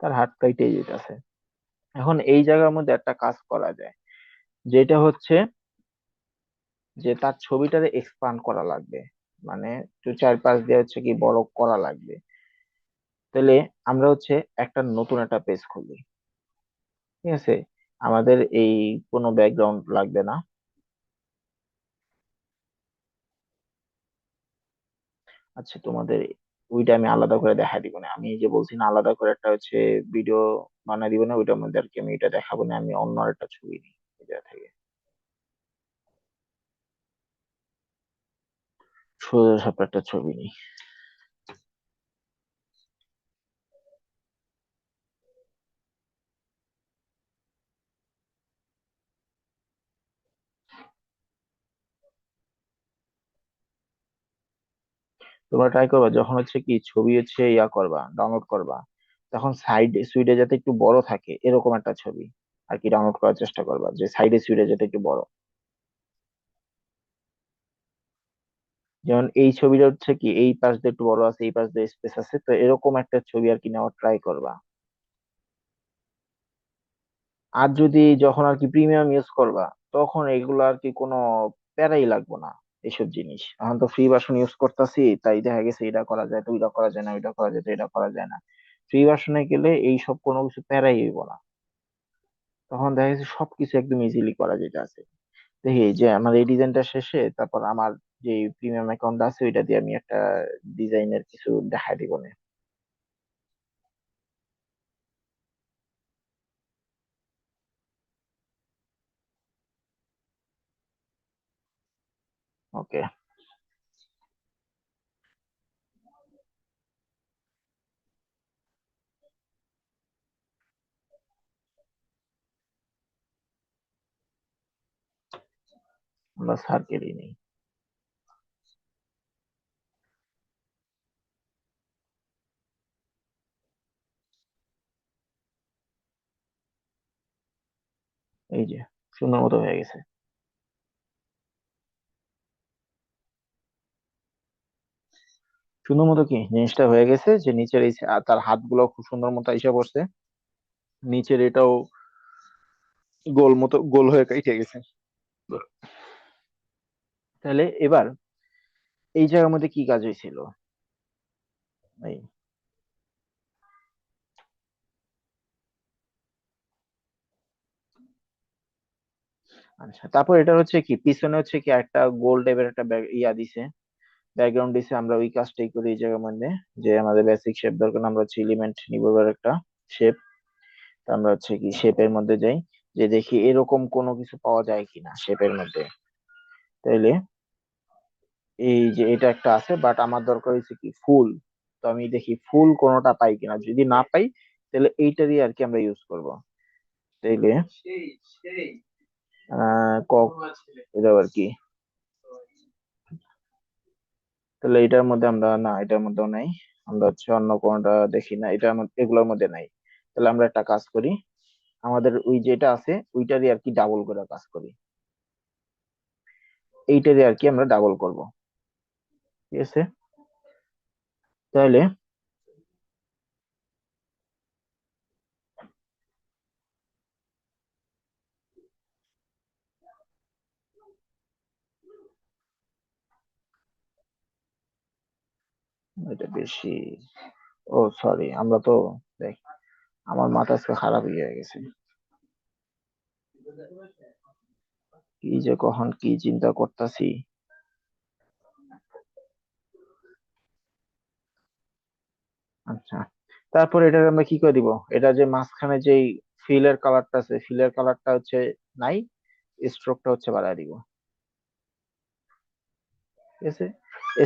[SPEAKER 1] তার হাত কাইটেই যেতেছে। এখন এই জায়গার মধ্যে একটা কাজ করা যায়, যেটা হচ্ছে যে তার ছবিটারে এক্সপান্ড করা লাগবে, মানে একটু চারপাশ দিয়ে হচ্ছে কি বড় করা লাগবে। তাহলে আমরা হচ্ছে একটা নতুন একটা পেজ খুলি, ঠিক আছে। আমাদের এই কোনো ব্যাকগ্রাউন্ড লাগবে না। আচ্ছা তোমাদের ওইটা আমি আলাদা করে দেখা দিব না, আমি এই যে বলছি না আলাদা করে একটা হচ্ছে ভিডিও বানাই দিব না, ওইটার মধ্যে আর কি আমি এটা দেখাবো না, আমি অন্য একটা ছবি নিই এটা থেকে, সোজা সাপটা একটা ছবি নিই। তোমরা ট্রাই করবা যখন হচ্ছে কি ছবি হচ্ছে ইয়া করবা ডাউনলোড করবা, তখন সাইডে সুইডে যাতে একটু বড় থাকে এরকম একটা ছবি আর কি ডাউনলোড করার চেষ্টা করবা, যে সাইডে সুইডে যাতে একটু বড়। যেমন এই ছবিটা হচ্ছে কি এই পাশ দিয়ে একটু বড় আছে, এই পাশ দিয়ে স্পেস আছে, তো এরকম একটা ছবি আর কি নেওয়ার ট্রাই করবা। আর যদি যখন আর কি প্রিমিয়াম ইউজ করবা, তখন এগুলো আর কি কোনো প্যারাই লাগবে না এইসব জিনিস। এখন তো ফ্রি ভার্সন ইউজ করতেছি, তাই দেখা গেছে এটা করা যায় তো ওইটা করা যায় না, ওইটা করা যায় তো এটা করা যায় না। ফ্রি ভার্সনে গেলে এইসব কোনো কিছু প্যারাই হইব না, তখন দেখা গেছে সবকিছু একদম ইজিলি করা যেটা আছে। দেখি যে আমার এই ডিজাইনটা শেষে তারপর আমার যে প্রিমিয়াম অ্যাকাউন্ট আছে ওইটা দিয়ে আমি একটা ডিজাইনের কিছু দেখাই দিব না। ওকে, আমরা সার্কেলই নেই। এই যে সুন্দর মতো হয়ে গেছে। সুন্দর মতো কি জিনিসটা হয়ে গেছে যে নিচের এই তার হাতগুলো খুব সুন্দর মতো এসে পড়ছে, নিচের এটাও গোল মতো গোল হয়ে কেটে গেছে। তাহলে এবার এই জায়গার মধ্যে কি কাজ হয়েছিল, এই আচ্ছা, তারপর এটা হচ্ছে কি পিছনে হচ্ছে কি একটা গোল টাইপের একটা ইয়া দিছে, ব্যাকগ্রাউন্ড দিছে। আমরা ওই কাজটাই করি এই জায়গার মধ্যে, যে আমাদের বেসিক শেপ দরকার না, আমরা হচ্ছে এলিমেন্ট নিব এবার একটা শেপ। আমরা হচ্ছে কি শেপের মধ্যে যাই, যে দেখি এরকম কোনো কিছু পাওয়া যায় কিনা শেপের মধ্যে। তাইলে এই যে এটা একটা আছে, বাট আমার দরকার হচ্ছে কি ফুল। তো আমি দেখি ফুল কোনোটা পাই কিনা, যদি না পাই তাহলে এইটারই আর কি আমরা ইউজ করব। তাইলে
[SPEAKER 2] সেই সেই
[SPEAKER 1] কক এটা আর কি। তাহলে এটার মধ্যে আমরা না, এটার মধ্যেও নাই। আমরা হচ্ছে অন্য কোনটা দেখি না, এটার মধ্যে এগুলোর মধ্যে নাই। তাহলে আমরা একটা কাজ করি, আমাদের ওই যেটা আছে ওইটারই আর কি ডাবল করে কাজ করি, এইটারই আর কি আমরা ডাবল করব। ঠিক আছে, তাহলে এটা বেশি। ও সরি, আমরা তো দেখ, আমার মাথা আজকে খারাপ হয়ে গেছে। কি যে কখন কি চিন্তা করতেছি। আচ্ছা, তারপর এটা আমরা কি করে দিব, এটা যে মাঝখানে যে ফিলের কালারটা আছে, ফিলের কালারটা হচ্ছে নাই, স্ট্রোকটা হচ্ছে বাড়ায় দিব। ঠিক আছে,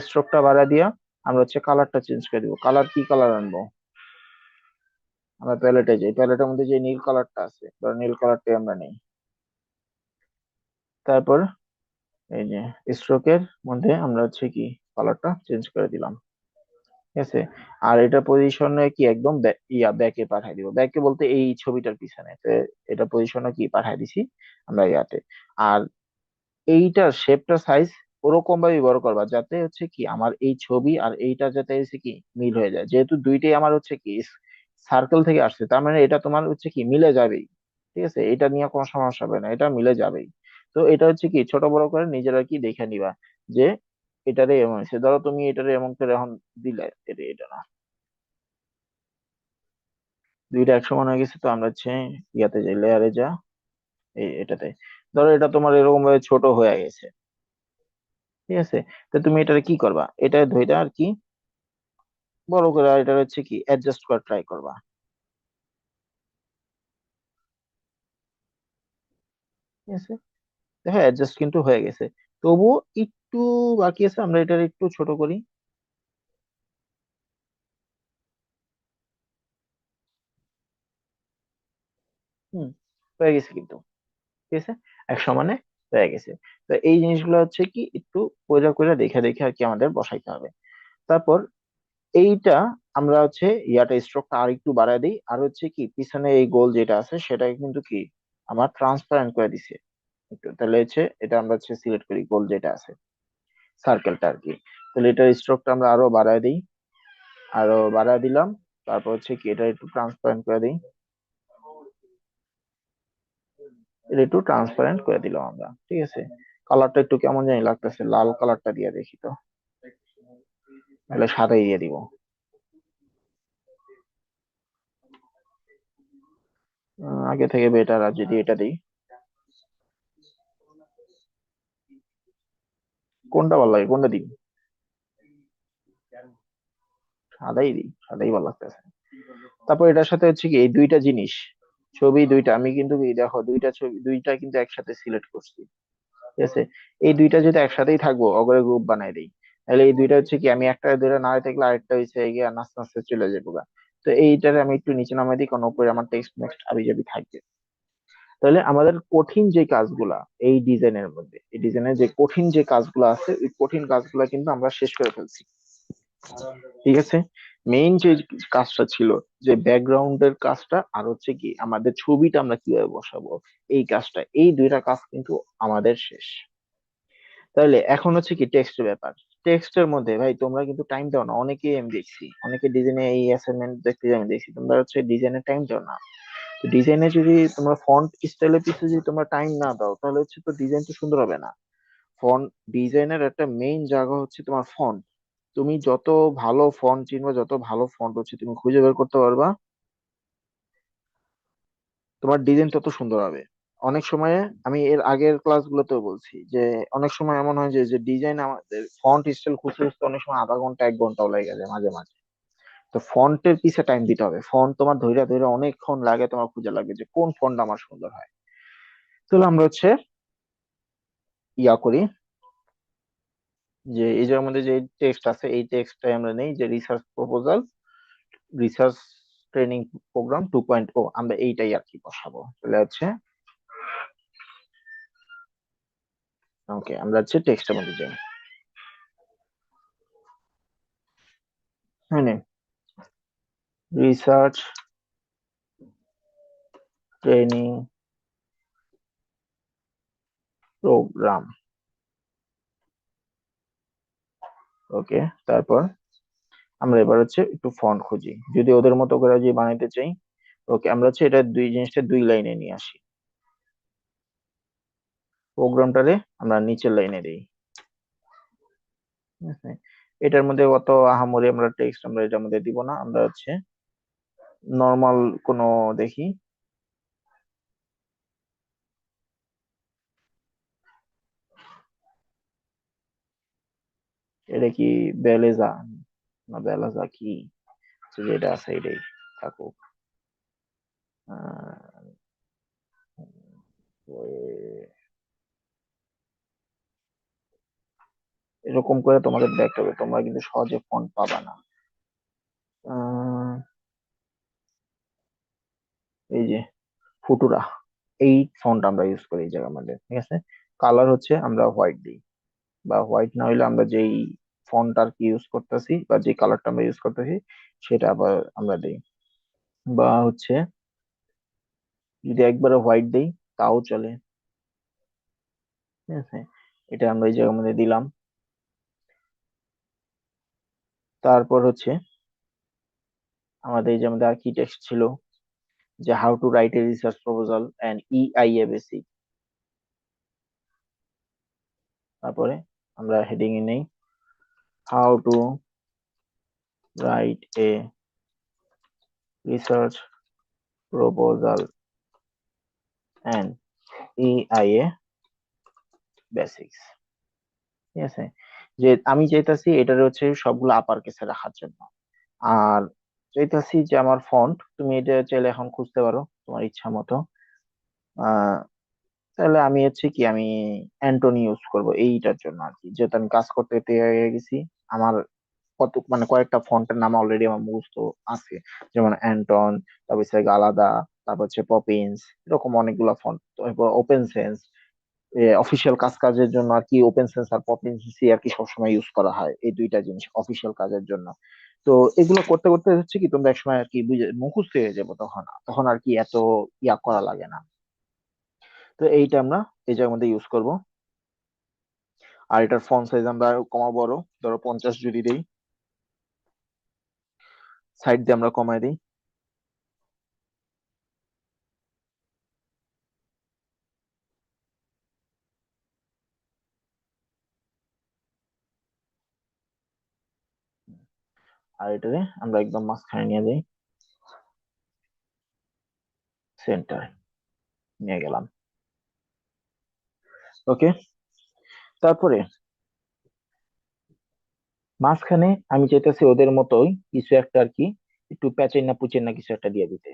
[SPEAKER 1] স্ট্রোকটা বাড়ায় দিয়া আমরা হচ্ছে কালারটা চেঞ্জ করে দিব। কালার কি কালার আনবো, আমরা প্যালেটে যাই, প্যালেটের মধ্যে যে নীল কালারটা আছে, ধর নীল কালারটাই আমরা নেই। তারপর এই যে স্ট্রোকের মধ্যে আমরা হচ্ছে কি কালারটা চেঞ্জ করে দিলাম। ঠিক আছে, আর এটা পজিশনে কি একদম ব্যাকে পাঠাই দিব, ব্যাকে বলতে এই ছবিটার পিছনে। তো এটা পজিশনে কি পাঠাই দিছি আমরা ইয়াতে। আর এইটার শেপটা সাইজ ওরকম ভাবে বড় করবা যাতে হচ্ছে কি আমার এই ছবি আর এইটা যাতে হচ্ছে কি মিল হয়ে যায়, যেহেতু দুইটাই আমার হচ্ছে কি সার্কেল থেকে আসছে, তার মানে এটা তোমার হচ্ছে কি মিলে যাবেই। ঠিক আছে, এটা নিয়ে কোনো সমস্যা হবে না, এটা মিলে যাবেই। তো এটা হচ্ছে কি ছোট বড় করে নিজেরা কি দেখে নিবা, যে এটারে এমন হয়েছে, ধরো তুমি এটারে এমন করে এখন দিলে, এটা এটা না, দুইটা এক সমান হয়ে গেছে। তো আমরা হচ্ছে ইয়াতে যাই, লেয়ারে যা, এটাতে ধরো এটা তোমার এরকম ভাবে ছোট হয়ে গেছে। ঠিক আছে, তো তুমি এটারে কি করবা, এটা ধইরা আর কি বড় করে, আর এটা হচ্ছে কি অ্যাডজাস্ট করা ট্রাই করবা। ঠিক আছে, দেখো অ্যাডজাস্ট কিন্তু হয়ে গেছে, তবুও একটু বাকি আছে, আমরা এটার একটু ছোট করি। হুম, হয়ে গেছে কিন্তু। ঠিক আছে, এক সমানে হয়ে গেছে। তো এই জিনিসগুলো হচ্ছে কি একটু কইরা কইরা দেখে দেখে আর কি আমাদের বসাইতে হবে। তারপর এইটা আমরা হচ্ছে ইয়াটা স্ট্রোকটা আর একটু বাড়ায় দিই, আর হচ্ছে কি পিছনে এই গোল যেটা আছে সেটাকে কিন্তু কি আমার ট্রান্সপারেন্ট করে দিছে একটু। তাহলে হচ্ছে এটা আমরা হচ্ছে সিলেক্ট করি গোল যেটা আছে, সার্কেলটা আর কি। তাহলে এটার স্ট্রোকটা আমরা আরো বাড়ায় দিই, আরো বাড়ায় দিলাম। তারপর হচ্ছে কি এটা একটু ট্রান্সপারেন্ট করে দিই, এটা একটু ট্রান্সপারেন্ট করে দিলাম আমরা। ঠিক আছে, কালারটা একটু কেমন জানি লাগতেছে, লাল কালারটা দিয়ে দেখি তো, তাহলে সাদাই দিয়ে দিব। আগে থেকে বেটার, আর যদি এটা দিই, কোনটা ভালো লাগে, কোনটা দিই, সাদাই দিই, সাদাই ভালো লাগতেছে। তারপর এটার সাথে হচ্ছে কি এই দুইটা জিনিস, ছবি দুইটা আমি কিন্তু এই দেখো দুইটা ছবি দুইটা কিন্তু একসাথে সিলেক্ট করছি। ঠিক আছে, এই দুইটা যদি একসাথেই থাকবো অগরে গ্রুপ বানাই দিই, তাহলে এই দুইটা হচ্ছে কি আমি একটা দুইটা না থাকলে আরেকটা হচ্ছে গিয়ে নাচতে নাচতে চলে যাবো গা। তো এইটারে আমি একটু নিচে নামাই দিই, কারণ উপরে আমার টেক্সট নেক্সট আবি যাবি থাকবে। তাহলে আমাদের কঠিন যে কাজগুলা এই ডিজাইনের মধ্যে, এই ডিজাইনের যে কঠিন যে কাজগুলো আছে, ওই কঠিন কাজগুলা কিন্তু আমরা শেষ করে ফেলছি। ঠিক আছে, মেইন যে কাজটা ছিল, যে ব্যাকগ্রাউন্ডের কাজটা আর হচ্ছে কি আমাদের ছবিটা আমরা কিভাবে বসাবো, এই কাজটা, এই দুইটা কাজ কিন্তু আমাদের শেষ। তাহলে এখন হচ্ছে কি টেক্সটের ব্যাপার। টেক্সটের মধ্যে ভাই তোমরা কিন্তু টাইম দাও না, অনেকে আমি দেখছি, অনেকে ডিজাইনে এই অ্যাসাইনমেন্ট দেখতে আমি দেখছি, তোমরা হচ্ছে ডিজাইনে টাইম দাও না। তো ডিজাইনে যদি তোমরা ফন্ট স্টাইলের পিছনে যদি তোমরা টাইম না দাও, তাহলে হচ্ছে তো ডিজাইন তো সুন্দর হবে না। ফন্ট ডিজাইনের একটা মেইন জায়গা হচ্ছে তোমার ফন্ট। তুমি যত ভালো ফন্ট চিনবা, যত ভালো ফন্ট হচ্ছে তুমি খুঁজে বের করতে পারবা, তোমার ডিজাইন তত সুন্দর হবে। অনেক সময় আমি এর আগের ক্লাসগুলোতেও বলছি যে অনেক সময় এমন হয় যে ডিজাইন আমাদের ফন্ট স্টাইল খুঁজতে খুঁজতে অনেক সময় আধা ঘন্টা 1 ঘন্টাও লেগে যায় মাঝে মাঝে। তো ফন্টের পিছে টাইম দিতে হবে, ফন্ট তোমার ধৈর্য ধৈর্য অনেকক্ষণ লাগে, তোমার খুঁজে লাগবে যে কোন ফন্ট আমার সুন্দর হয়। তাহলে আমরা হচ্ছে ইয়া করি যে এই যে আমাদের যে টেক্সট আছে এই টেক্সটটাই আমরা নেই যে research proposal, research training program 2.0, আমরা এইটাই আর কি বসাবো। তাহলে হচ্ছে ওকে, আমরা হচ্ছে টেক্সটের মধ্যে যাই। হ্যাঁ, রিসার্চ ট্রেনিং প্রোগ্রাম। ওকে, তারপর আমরা এবার হচ্ছে একটু ফন্ট খুঁজি যদি ওদের মতো করে যদি বানাইতে চাই। ওকে, আমরা হচ্ছে এটা জিনিসটা 2 লাইনে নিয়ে আসি। প্রোগ্রামটারে আমরা নিচের লাইনে দিই। ঠিক আছে, এটার মধ্যে অত আহামরি আমরা টেক্সট আমরা এটার মধ্যে দিব না, আমরা হচ্ছে নর্মাল কোনো দেখি। এটা কি বেলেজা না বেলাজা কি, তো যেটা আছে এটাই থাকুক। আহ, এরকম করে তোমাদের দেখতে হবে, তোমরা কিন্তু সহজে ফন্ট পাবা না। আহ, এই যে ফুটুরা, এই ফন্ট আমরা ইউজ করি এই জায়গার মধ্যে। ঠিক আছে, কালার হচ্ছে আমরা হোয়াইট দিই, বা হোয়াইট না হইলে আমরা যেই ফন্ট আর কি ইউজ করতেছি বা যে কালারটা আমরা ইউজ করতেছি সেটা আবার আমরা দিই। বা হচ্ছে যদি একবারে হোয়াইট দেই তাও চলে। ঠিক আছে, এটা আমরা এই জায়গার মধ্যে দিলাম। তারপর হচ্ছে আমাদের এই যে আমাদের আর কি টেক্সট ছিল যে how to write a research proposal and EIA basic. তারপরে আমরা হেডিং এ নেই how to write a research proposal and EIA basics. ঠিক আছে, যে আমি চাইতাছি এটার হচ্ছে সবগুলো আপার কেসে রাখার জন্য। আর চাইতাছি যে আমার ফন্ট তুমি এটা চাইলে এখন খুঁজতে পারো তোমার ইচ্ছা মতো। আহ তাহলে আমি হচ্ছে কি আমি অ্যান্টনি ইউজ করব এইটার জন্য আর কি, যেহেতু আমি কাজ করতে পেরে গেছি। আমার কত মানে কয়েকটা ফন্টের নাম অলরেডি আমার মুখস্থ আছে, যেমন অ্যান্টন, তারপর হচ্ছে গালাদা, তারপর হচ্ছে পপিন্স, এরকম অনেকগুলো ফন্ট। তারপর ওপেন সেন্স, অফিসিয়াল কাজের জন্য আর কি ওপেন সেন্স আর পপিন্সি আর কি সবসময় ইউজ করা হয়, এই দুইটা জিনিস অফিসিয়াল কাজের জন্য। তো এগুলো করতে করতে হচ্ছে কি তোমরা একসময় আর কি বুঝে মুখস্থ হয়ে যাবো, তখন তখন আর কি এত ইয়া করা লাগে না। তো এইটা আমরা এই জায়গার মধ্যে ইউজ করব। আর এটার ফন্ট সাইজ আমরা কমাবো, বড় ধরো 50 যদি দেই, সাইড দিয়ে আমরা কমাই দিই। আর এটারে আমরা একদম মাঝখানে নিয়ে যাই, সেন্টার নিয়ে গেলাম। ওকে, তারপরে মাঝখানে আমি চাইতেছি ওদের মতোই কিছু একটা আর কি একটু প্যাচেন না পুচেন না কিছু একটা দিয়ে দিতে।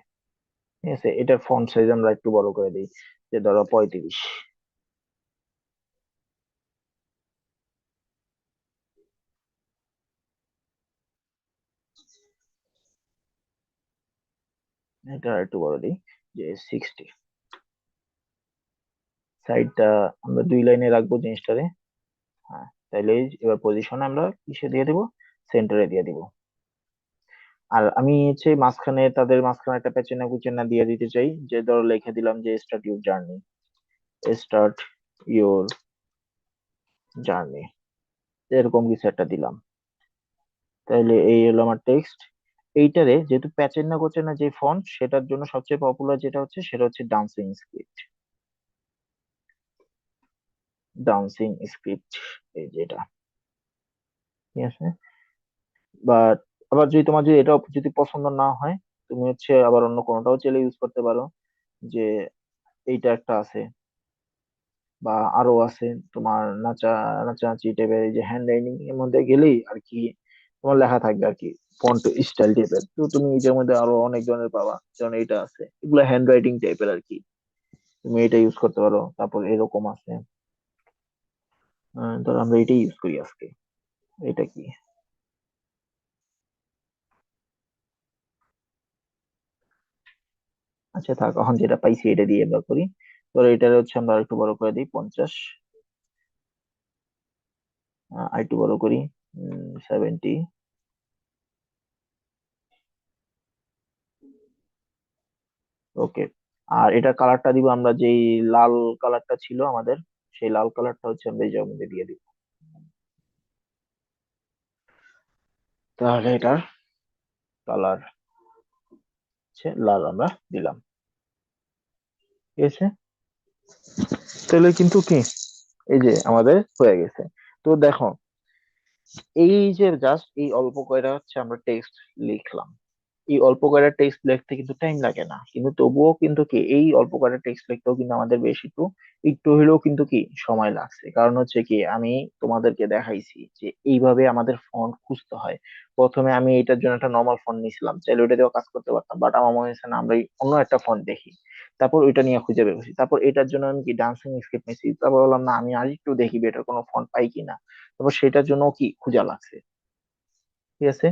[SPEAKER 1] ঠিক আছে, এটার ফন্ট সাইজ আমরা একটু বড় করে দিই, যে ধরো 35। এটা একটু বড় দিই, যে 60। সাইডটা আমরা 2 লাইনে রাখবো জিনিসটারে। হ্যাঁ, তাইলে এবার পজিশন আমরা কিসে দিয়ে দিব, সেন্টারে দিয়ে দিব। আর আমি হচ্ছে মাঝখানে তাদের মাঝখানে একটা প্যাচেনা কুচেনা দিয়ে দিতে চাই, যে ধরো লিখে দিলাম যে start your journey, start your journey, এরকম কিছু একটা দিলাম। তাহলে এই হলো আমার টেক্সট। এইটারে যেহেতু প্যাচের না গোছের না যে ফন্ট, সেটার জন্য সবচেয়ে পপুলার যেটা হচ্ছে সেটা হচ্ছে ডান্সিং স্ক্রিপ্ট। ডান্সিং স্ক্রিপ্ট, এই যেটা। ঠিক আছে, বাট আবার যদি তোমার যদি এটা যদি পছন্দ না হয়, তুমি হচ্ছে আবার অন্য কোনোটাও চাইলে ইউজ করতে পারো। যে এইটা একটা আছে, বা আরো আছে তোমার নাচানাচি টাইপের, এই যে হ্যান্ড রাইটিং এর মধ্যে গেলেই আর কি তোমার লেখা থাকবে আর কি, ফন্ট স্টাইল টাইপের। তো তুমি এটার মধ্যে আরো অনেক ধরনের পাবা, যেমন এটা আছে, এগুলো হ্যান্ড রাইটিং টাইপের আর কি, তুমি এটা ইউজ করতে পারো। তারপর এরকম আছে, ধরো আমরা এটাই ইউজ করি আজকে। এটা কি, আচ্ছা থাক, এখন যেটা পাইছি এটা দিয়ে আমরা করি। ধরো এটা হচ্ছে আমরা একটু বড় করে দিই 50, আর একটু বড় করি 70। ওকে। আর এটা কালারটা দিব আমরা, যেই লাল কালারটা ছিল আমাদের, সেই লাল কালারটা হচ্ছে আমরা এই জায়গার মধ্যে দিয়ে দিব। তাহলে এটার কালার হচ্ছে লাল আমরা দিলাম, ঠিক আছে। তাহলে কিন্তু কি, এই যে আমাদের হয়ে গেছে। তো দেখো, এই যে জাস্ট এই অল্প কয়টা হচ্ছে আমরা টেক্সট লিখলাম, এই অল্প কয়টা টেক্সট লিখতে কিন্তু টাইম লাগে না, কিন্তু তবুও কিন্তু কি এই অল্প কয়টা টেক্সট লিখতেও কিন্তু আমাদের বেশ একটু একটু হলেও কিন্তু কি সময় লাগছে। কারণ হচ্ছে কি, আমি তোমাদেরকে দেখাইছি যে এইভাবে আমাদের ফন্ট খুঁজতে হয়। প্রথমে আমি এটার জন্য একটা নর্মাল ফন্ট নিয়েছিলাম, চাইলে ওটা দিয়েও কাজ করতে পারতাম, বাট আমার মনে হয়েছে না, আমরা এই অন্য একটা ফন্ট দেখি। তারপর ওইটা নিয়ে খুঁজে বের করছি, তারপর এটার জন্য আমি কি ডান্সিং স্ক্রিপ্ট নিয়েছি, তারপর বললাম না, আমি আর একটু দেখি বেটার কোনো ফন্ট পাই কিনা। তারপর সেটার জন্য কি খোঁজা লাগছে, ঠিক আছে।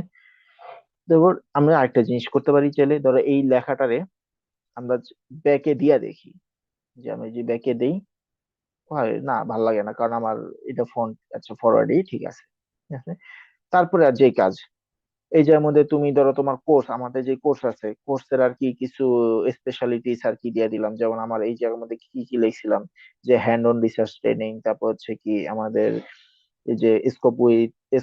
[SPEAKER 1] তারপর আমরা আরেকটা জিনিস করতে পারি, চাইলে ধরো এই লেখাটারে আমরা ব্যাকে দিয়া দেখি, যে আমি যে ব্যাকে দেই, হয় না, ভাল লাগে না, কারণ আমার এটা ফন্ট, আচ্ছা ফরওয়ার্ডই ঠিক আছে, ঠিক আছে। তারপরে আর যে কাজ, এই যে মধ্যে তুমি ধরো তোমার কোর্স, আমাদের যে কোর্স আছে, কোর্সের আর কি কিছু স্পেশালিটিস আর কি দিয়ে দিলাম, যেমন আমার এই জায়গার মধ্যে কি কি লিখছিলাম, যে হ্যান্ড অন রিসার্চ ট্রেনিং, তারপর হচ্ছে কি আমাদের এই যে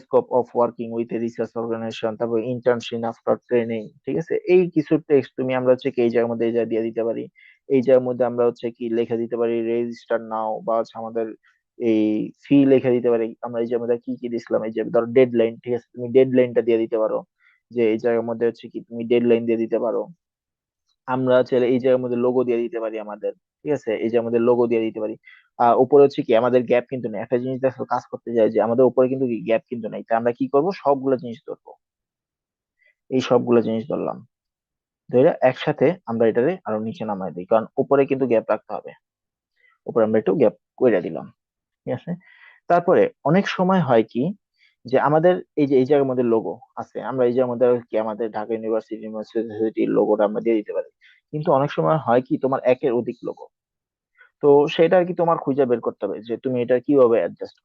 [SPEAKER 1] scope of working with a research organisation, তারপর ইন্টার্নশিপ আফটার ট্রেনিং, ঠিক আছে। এই কিছু টেক্সট তুমি আমরা হচ্ছে কি এই জায়গার মধ্যে এই জায়গায় দিয়ে দিতে পারি। এই জায়গার মধ্যে আমরা হচ্ছে কি লিখে দিতে পারি রেজিস্টার নাও, বা হচ্ছে আমাদের এই ফি লিখে দিতে পারি। আমরা এই যে আমাদের কি কি দিছিলাম, এই যে ধরো ডেডলাইন, ঠিক আছে, তুমি ডেডলাইনটা দিয়ে দিতে পারো, যে এই জায়গার মধ্যে হচ্ছে কি তুমি ডেডলাইন দিয়ে দিতে পারো। আমরা চাইলে এই জায়গার মধ্যে লোগো দিয়ে দিতে পারি আমাদের, ঠিক আছে, এই যে আমাদের লোগো দিয়ে দিতে পারি। উপরে হচ্ছে কি আমাদের গ্যাপ কিন্তু নেই, একটা জিনিস দেখো কাজ করতে যায় যে আমাদের উপরে কিন্তু গ্যাপ কিন্তু নেই, তা আমরা কি করব, সবগুলো জিনিস ধরবো, এই সবগুলো জিনিস ধরলাম, ধরে একসাথে আমরা এটারে আরো নিচে নামাই দিই, কারণ উপরে কিন্তু গ্যাপ রাখতে হবে। উপরে আমরা একটু গ্যাপ কইরা দিলাম, ঠিক আছে। তারপরে অনেক সময় হয় কি, যে আমাদের এই যে এই জায়গার মধ্যে লোগো আছে, আমরা এই জায়গার মধ্যে কি আমাদের ঢাকা ইউনিভার্সিটির লোগোটা আমরা দিয়ে দিতে পারি। কিন্তু অনেক সময় হয় কি, তোমার একের অধিক লোগো, তো সেটা আর কি তোমার খুঁজে বের করতে হবে যে তুমি এটা কিভাবে অ্যাডজাস্ট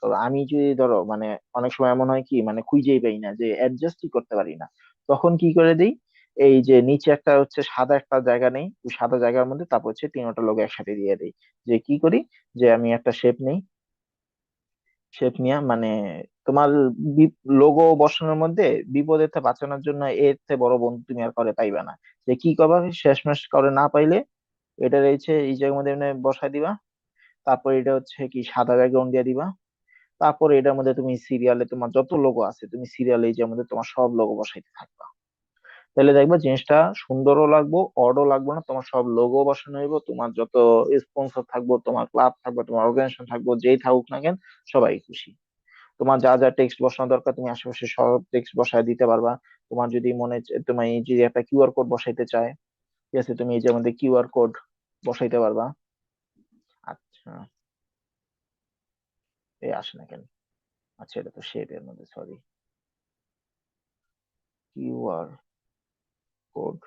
[SPEAKER 1] করো। আমি যদি ধরো মানে অনেক সময় এমন হয় কি, মানে খুঁজেই পাই না, যে অ্যাডজাস্টই করতে পারি না, তখন কি করে দিই, এই যে নিচে একটা হচ্ছে সাদা একটা জায়গা নেই, ওই সাদা জায়গার মধ্যে তারপর হচ্ছে তিনটা লোগো একসাথে দিয়ে দিই। যে কি করি, যে আমি একটা শেপ নেই, শেপ নিয়ে মানে তোমার লোগো বসানোর মধ্যে বিপদের থেকে বাঁচানোর জন্য এর থেকে বড় বন্ধু তুমি আর করে পাইবা না। যে কি করবা, শেষমেশ করে না পাইলে এটা রয়েছে এই জায়গার মধ্যে এমনি বসাই দিবা। তারপর এটা হচ্ছে কি সাদা ব্যাকগ্রাউন্ড দিয়ে দিবা। তারপর এটার মধ্যে তুমি সিরিয়ালে তোমার যত লোগো আছে, তুমি সিরিয়ালে এই যে মধ্যে তোমার সব লোগো বসাইতে থাকবা। তাহলে দেখবা জিনিসটা সুন্দরও লাগবো, অডও লাগবে না, তোমার সব লোগো বসানো হইব, তোমার যত স্পন্সর থাকবো, তোমার ক্লাব থাকবে, তোমার অর্গানাইজেশন থাকবো, যেই থাকুক না কেন, সবাই খুশি। তোমার যা যা টেক্সট বসানো দরকার তুমি আশেপাশে সব টেক্সট বসায় দিতে পারবা। তোমার যদি তোমার এই যে একটা কিউআর কোড বসাইতে চায়, ঠিক আছে, তুমি এই যে আমাদের কিউআর কোড বসাইতে পারবা। আচ্ছা, এই আসে না কেন, আচ্ছা এটা তো শেপের মধ্যে, সরি, কিউআর কোড,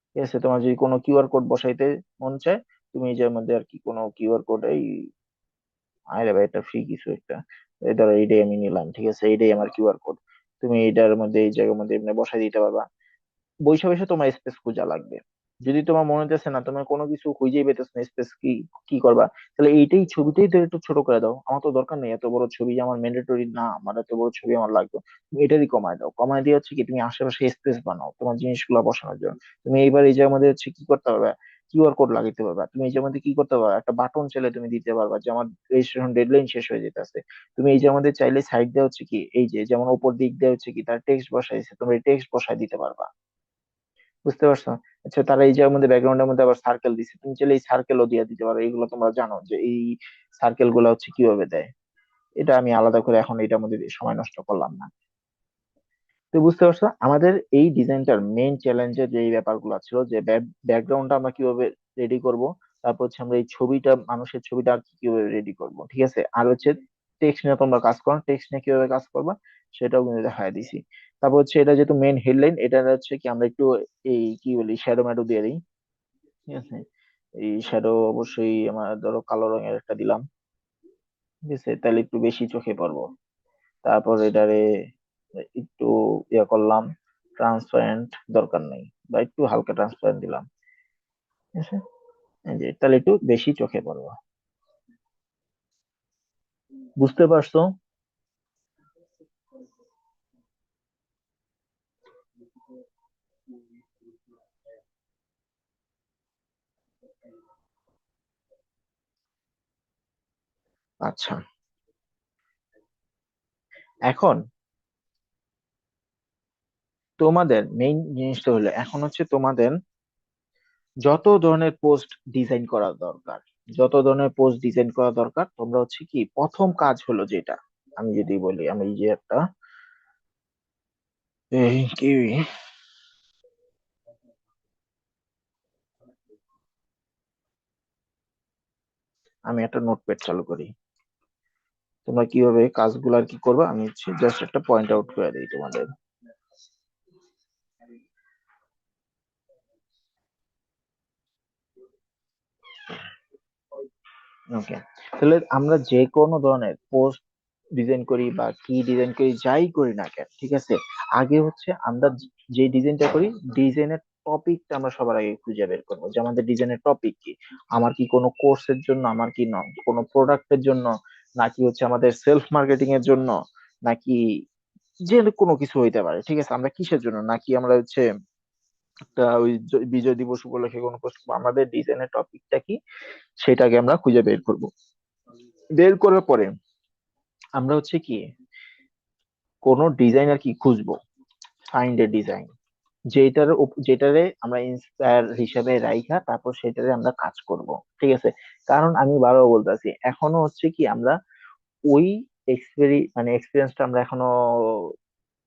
[SPEAKER 1] ঠিক আছে। তোমার যদি কোনো কিউআর কোড বসাইতে মন চায়, তুমি এই যে মধ্যে আর কি কোনো কিউআর কোড, এই আরে ভাই এটা ফ্রি কিছু একটা, এই ধরো এইটাই আমি নিলাম, ঠিক আছে, এইটাই আমার কিউআর কোড, তুমি এইটার মধ্যে এই জায়গার মধ্যে এমনি বসাই দিতে পারবা। বসে বসে তোমার স্পেস খোঁজা লাগবে। যদি তোমার মনে হইতেছে না, তোমার কোনো কিছু খুঁজেই পেতেছ না, স্পেস কি কি করবা, তাহলে এইটাই ছবিটাই তো একটু ছোট করে দাও, আমার তো দরকার নেই এত বড় ছবি, আমার ম্যান্ডেটরি না, আমার এত বড় ছবি আমার লাগবে। তুমি এটারই কমায় দাও, কমায় দিয়ে হচ্ছে কি তুমি আশেপাশে স্পেস বানাও তোমার জিনিসগুলো বসানোর জন্য। তুমি এইবার এই যে আমাদের হচ্ছে কি করতে পারবে, কিউআর কোড লাগাইতে পারবা। তুমি এই যে আমাদের কি করতে পারবা, একটা বাটন চাইলে তুমি দিতে পারবা, যে আমার রেজিস্ট্রেশন ডেডলাইন শেষ হয়ে যেতেছে। তুমি এই যে আমাদের চাইলে সাইড দিয়ে হচ্ছে কি এই যে যেমন উপর দিক দিয়ে হচ্ছে কি তার টেক্সট বসাইছে, তুমি টেক্সট বসাই দিতে পারবা। বুঝতে পারছো? আচ্ছা, তারা এই যে মধ্যে ব্যাকগ্রাউন্ডের মধ্যে আবার সার্কেল দিছে, তুমি চাইলে এই সার্কেলও দিয়ে দিতে পারো। এগুলো তোমরা জানো যে এই সার্কেল গুলা হচ্ছে কিভাবে দেয়। এটা আমি আলাদা করে এখন এটার মধ্যে সময় নষ্ট করলাম না। তো বুঝতে পারছো আমাদের এই ডিজাইনটার মেইন চ্যালেঞ্জের যে এই ব্যাপারগুলো ছিল, যে ব্যাকগ্রাউন্ডটা আমরা কিভাবে রেডি করব, তারপর হচ্ছে আমরা এই ছবিটা, মানুষের ছবিটা আর কি কিভাবে রেডি করব, ঠিক আছে, আর হচ্ছে টেক্সট নিয়ে তোমরা কাজ করো, টেক্সট নিয়ে কিভাবে কাজ করবা সেটাও কিন্তু দেখায় দিছি। তারপর হচ্ছে এটা যেহেতু মেইন হেডলাইন, এটা হচ্ছে কি আমরা একটু এই কি বলি শ্যাডো ম্যাডো দিয়ে দিই, ঠিক আছে। এই শ্যাডো অবশ্যই আমার ধরো কালো রঙের একটা দিলাম, ঠিক আছে, তাহলে একটু বেশি চোখে পড়বো। তারপর এটারে একটু ইয়া করলাম, ট্রান্সপারেন্ট দরকার নেই, বা একটু হালকা ট্রান্সপারেন্ট দিলাম, ঠিক আছে। এই যে তাহলে একটু বেশি চোখে পড়বো। বুঝতে পারছো? আচ্ছা, এখন তোমাদের মেইন জিনিসটা হলো, এখন হচ্ছে তোমাদের যত ধরনের পোস্ট ডিজাইন করা দরকার, যত ধরনের পোস্ট ডিজাইন করা দরকার, তোমরা হচ্ছে কি প্রথম কাজ হলো যেটা, আমি যদি বলি, আমি এই যে একটা এই কি আমি একটা নোটপ্যাড চালু করি, তোমরা কিভাবে কাজগুলো আর কি করবে আমি হচ্ছে জাস্ট একটা পয়েন্ট আউট করে দিই তোমাদের। ওকে, তাহলে আমরা যে কোনো ধরনের পোস্ট ডিজাইন করি বা কি ডিজাইন করি, যাই করি না কেন, ঠিক আছে, আগে হচ্ছে আমরা যে ডিজাইনটা করি, ডিজাইনের টপিকটা আমরা সবার আগে খুঁজে বের করবো, যে আমাদের ডিজাইনের টপিক কি। আমার কি কোনো কোর্সের জন্য, আমার কি কোনো প্রোডাক্টের জন্য, নাকি হচ্ছে আমাদের সেলফ মার্কেটিং এর জন্য, নাকি যে কোনো কিছু হইতে পারে, ঠিক আছে, আমরা কিসের জন্য, নাকি আমরা হচ্ছে একটা ওই বিজয় দিবস উপলক্ষে কোনো পোস্ট, আমাদের ডিজাইনের টপিকটা কি সেটাকে আমরা খুঁজে বের করব। বের করার পরে আমরা হচ্ছে কি কোন ডিজাইন আর কি খুঁজবো, ফাইন্ড এ ডিজাইন, যেটারে আমরা ইন্সপায়ার হিসেবে রাইখা তারপর সেটারে আমরা কাজ করব, ঠিক আছে। কারণ আমি বারবার বলতেছি, এখনো হচ্ছে কি আমরা ওই এক্সপিরিয়েন্সটা আমরা এখনো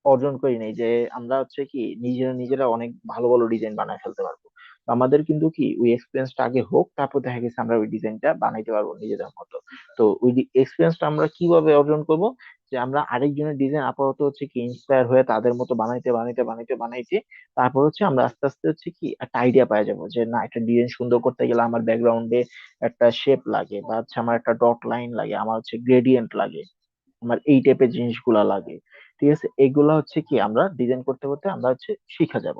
[SPEAKER 1] অর্জন করি নাই, যে আমরা হচ্ছে কি নিজেরা নিজেরা অনেক ভালো ভালো ডিজাইন বানায় ফেলতে পারবো। তো আমাদের কিন্তু কি ওই এক্সপিরিয়েন্সটা আগে হোক, তারপর দেখা গেছে আমরা ওই ডিজাইনটা বানাইতে পারবো নিজেদের মতো। তো ওই এক্সপিরিয়েন্সটা আমরা কিভাবে অর্জন করব, যে আমরা আরেকজনের ডিজাইন আপাতত হচ্ছে কি ইন্সপায়ার হয়ে তাদের মতো বানাইতে বানাইতে বানাইতে বানাইতে, তারপর হচ্ছে আমরা আস্তে আস্তে হচ্ছে কি একটা আইডিয়া পাই যাবো, যে না, একটা ডিজাইন সুন্দর করতে গেলে আমার ব্যাকগ্রাউন্ডে একটা শেপ লাগে, বা হচ্ছে আমার একটা ডট লাইন লাগে, আমার হচ্ছে গ্রেডিয়েন্ট লাগে, আমার এই টাইপের জিনিসগুলা লাগে, ঠিক আছে। এগুলা হচ্ছে কি আমরা ডিজাইন করতে করতে আমরা হচ্ছে শিখা যাব।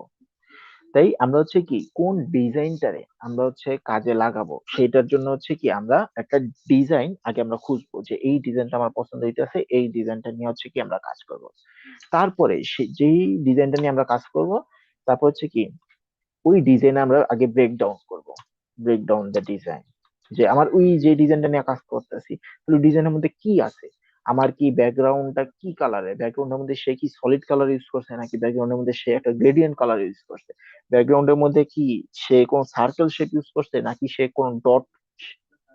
[SPEAKER 1] তাই আমরা হচ্ছে কি কোন ডিজাইনটারে আমরা হচ্ছে কাজে লাগাবো, সেটার জন্য হচ্ছে কি আমরা একটা ডিজাইন আগে আমরা খুঁজবো, যে এই ডিজাইনটা আমার পছন্দ হইতেছে, এই ডিজাইনটা নিয়ে হচ্ছে কি আমরা কাজ করব। তারপরে যেই ডিজাইনটা নিয়ে আমরা কাজ করব, তারপর হচ্ছে কি ওই ডিজাইন আমরা আগে ব্রেক ডাউন করবো, ব্রেক ডাউন দ্য ডিজাইন, যে আমার ওই যে ডিজাইনটা নিয়ে কাজ করতেছি, তাহলে ডিজাইনের মধ্যে কি আছে, আমার কি ব্যাকগ্রাউন্ডটা কি কালারের, ব্যাকগ্রাউন্ডের মধ্যে সে কি সলিড কালার ইউজ করছে, নাকি ব্যাকগ্রাউন্ডের মধ্যে সে একটা গ্রেডিয়েন্ট কালার ইউজ করছে, ব্যাকগ্রাউন্ডের মধ্যে কি সে কোন সার্কেল শেপ ইউজ করছে, নাকি সে কোন ডট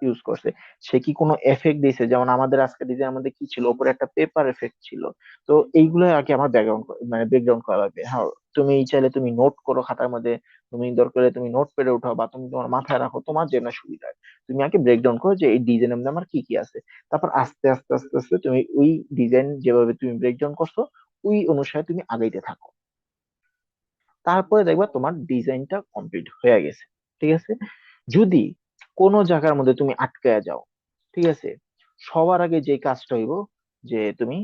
[SPEAKER 1] ইউজ করছে, সে কি কোনো এফেক্ট দিয়েছে, যেমন আমাদের আজকে ডিজাইনের মধ্যে কি ছিল, উপরে একটা পেপার এফেক্ট ছিল। তো এইগুলো আগে আমার ব্যাকগ্রাউন্ড ব্রেকডাউন করা লাগবে। হ্যাঁ, তুমি চাইলে তুমি নোট করো খাতার মধ্যে, তুমি দরকার হলে তুমি নোট পেডে উঠাও, বা তুমি তোমার মাথায় রাখো, তোমার যেটা সুবিধা হয়। তুমি আগে ব্রেকডাউন করো যে এই ডিজাইনের মধ্যে আমার কি কি আছে, তারপর আস্তে আস্তে আস্তে আস্তে তুমি ওই ডিজাইন যেভাবে তুমি ব্রেকডাউন করছো ওই অনুসারে তুমি আগাইতে থাকো। তারপরে দেখবা তোমার ডিজাইনটা কমপ্লিট হয়ে গেছে, ঠিক আছে। যদি কোনো জায়গার মধ্যে তুমি আটকায়া যাও, ঠিক আছে, সবার আগে যে কাজটা হইব, যে তুমি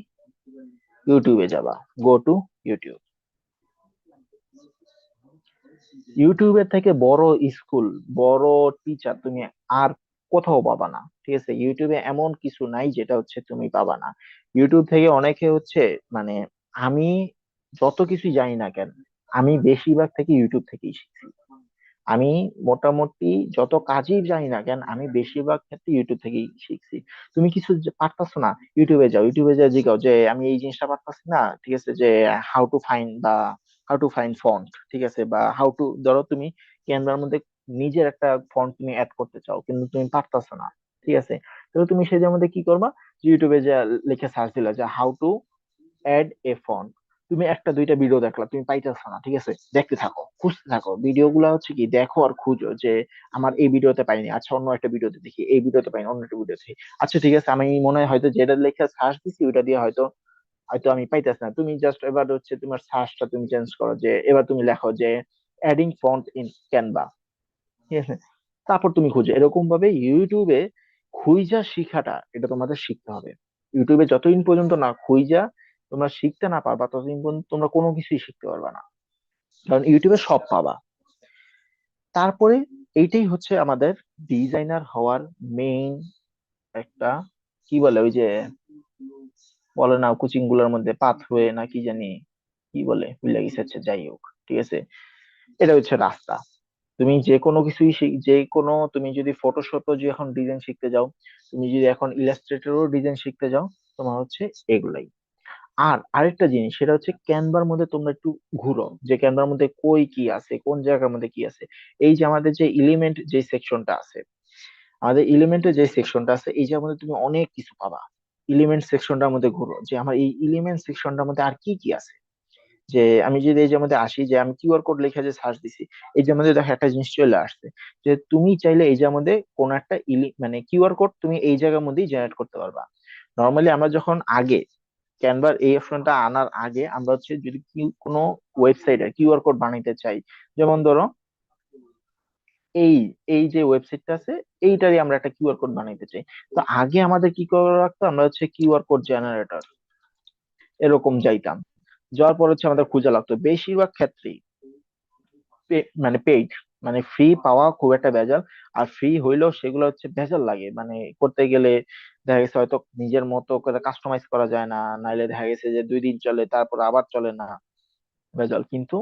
[SPEAKER 1] ইউটিউবে যাবা, গো টু ইউটিউব। ইউটিউবের থেকে বড় স্কুল, বড় টিচার তুমি আর কোথাও পাবা না, ঠিক আছে। ইউটিউবে এমন কিছু নাই যেটা হচ্ছে তুমি পাবা না। ইউটিউব থেকে অনেকে হচ্ছে মানে আমি যত কিছু জানি না কেন, আমি বেশিরভাগ থেকে ইউটিউব থেকেই শিখছি। আমি মোটামুটি যত কাজই জানি না কেন, আমি বেশিরভাগ ক্ষেত্রে ইউটিউব থেকেই শিখছি। তুমি কিছু পারতাছো না, ইউটিউবে যাও, ইউটিউবে যা জিগাও যে আমি এই জিনিসটা পারতাছি না, ঠিক আছে, যে how to find how to find font, ঠিক আছে, বা হাউ টু, ধরো তুমি ক্যানভার মধ্যে নিজের একটা ফন্ট তুমি অ্যাড করতে চাও কিন্তু তুমি পারতাছো না, ঠিক আছে, তাহলে তুমি সেটার মধ্যে কি করবা, যে ইউটিউবে যে লিখে সার্চ দিলা যে how to add a font, তুমি একটা দুইটা ভিডিও দেখলা, তুমি পাইতেছো না, ঠিক আছে, দেখতে থাকো, খুঁজতে থাকো, ভিডিও গুলা হচ্ছে কি দেখো আর খুঁজো যে আমার এই ভিডিওতে পাইনি, আচ্ছা অন্য একটা ভিডিওতে দেখি, এই ভিডিওতে পাইনি অন্য একটা ভিডিও দেখি, আচ্ছা ঠিক আছে আমি মনে হয় হয়তো যেটা লেখা সার্চ দিছি ওইটা দিয়ে হয়তো হয়তো আমি পাইতেছি না, তুমি জাস্ট এবার হচ্ছে তোমার সার্চটা তুমি চেঞ্জ করো, যে এবার তুমি লেখো যে অ্যাডিং ফন্ট ইন ক্যানভা, ঠিক আছে, তারপর তুমি খুঁজো, এরকম ভাবে ইউটিউবে খুঁজা শিখাটা এটা তোমাদের শিখতে হবে। ইউটিউবে যতদিন পর্যন্ত না খুঁজা তোমরা শিখতে না পারবা ততদিন পর্যন্ত তোমরা কোনো কিছুই শিখতে পারবা না, কারণ ইউটিউবে সব পাবা। তারপরে এইটাই হচ্ছে আমাদের ডিজাইনার হওয়ার মেইন একটা, কি বলে ওই যে বলে না কোচিং গুলোর মধ্যে পাথওয়ে না কি জানি কি বলে ভুলে গেছে, আচ্ছা যাই হোক, ঠিক আছে, এটা হচ্ছে রাস্তা। তুমি যে কোনো কিছুই যে কোনো, তুমি যদি ফটোশপও যে এখন ডিজাইন শিখতে যাও, তুমি যদি এখন ইলাস্ট্রেটরও ডিজাইন শিখতে যাও, তোমার হচ্ছে এগুলাই। আর আরেকটা জিনিস সেটা হচ্ছে ক্যানভার মধ্যে তোমরা একটু ঘুরো, যে ক্যানভার মধ্যে কই কি আছে, কোন জায়গার মধ্যে কি আছে। এই যে আমাদের যে এলিমেন্ট যে সেকশনটা আছে, আমাদের এলিমেন্টের যে সেকশনটা আছে এই যে মধ্যে তুমি অনেক কিছু পাবা। এলিমেন্ট সেকশনটার মধ্যে ঘুরো যে আমার এই এলিমেন্ট সেকশনটার মধ্যে আর কি কি আছে। যে আমি যদি এই যে মধ্যে আসি, যে আমি কিউআর কোড লিখে যে সার্চ দিছি, এই যে মধ্যে দেখো একটা জিনিস চলে আসছে, যে তুমি চাইলে এই যে মধ্যে কোন একটা মানে কিউআর কোড তুমি এই জায়গার মধ্যেই জেনারেট করতে পারবা। নর্মালি আমরা যখন আগে ক্যানভার এই অপশনটা আনার আগে আমরা হচ্ছে যদি কোনো ওয়েবসাইটে কিউআর কোড বানাইতে চাই, যেমন ধরো এই এই যে ওয়েবসাইটটা আছে এইটারই আমরা একটা কিউআর কোড বানাইতে চাই, তো আগে আমাদের কি করে রাখতো, আমরা হচ্ছে কিউআর কোড জেনারেটর এরকম যাইতাম, যাওয়ার পর হচ্ছে আমাদের খোঁজা লাগতো বেশিরভাগ ক্ষেত্রেই মানে পেইড, মানে ফ্রি পাওয়া খুব একটা ভেজাল। আর ফ্রি হইলেও সেগুলো হচ্ছে ভেজাল লাগে, মানে করতে গেলে দেখা গেছে হয়তো নিজের মতো করে কাস্টমাইজ করা যায় না, নাইলে দেখা গেছে যে 2 দিন চলে তারপর আবার চলে না, ভেজাল। কিন্তু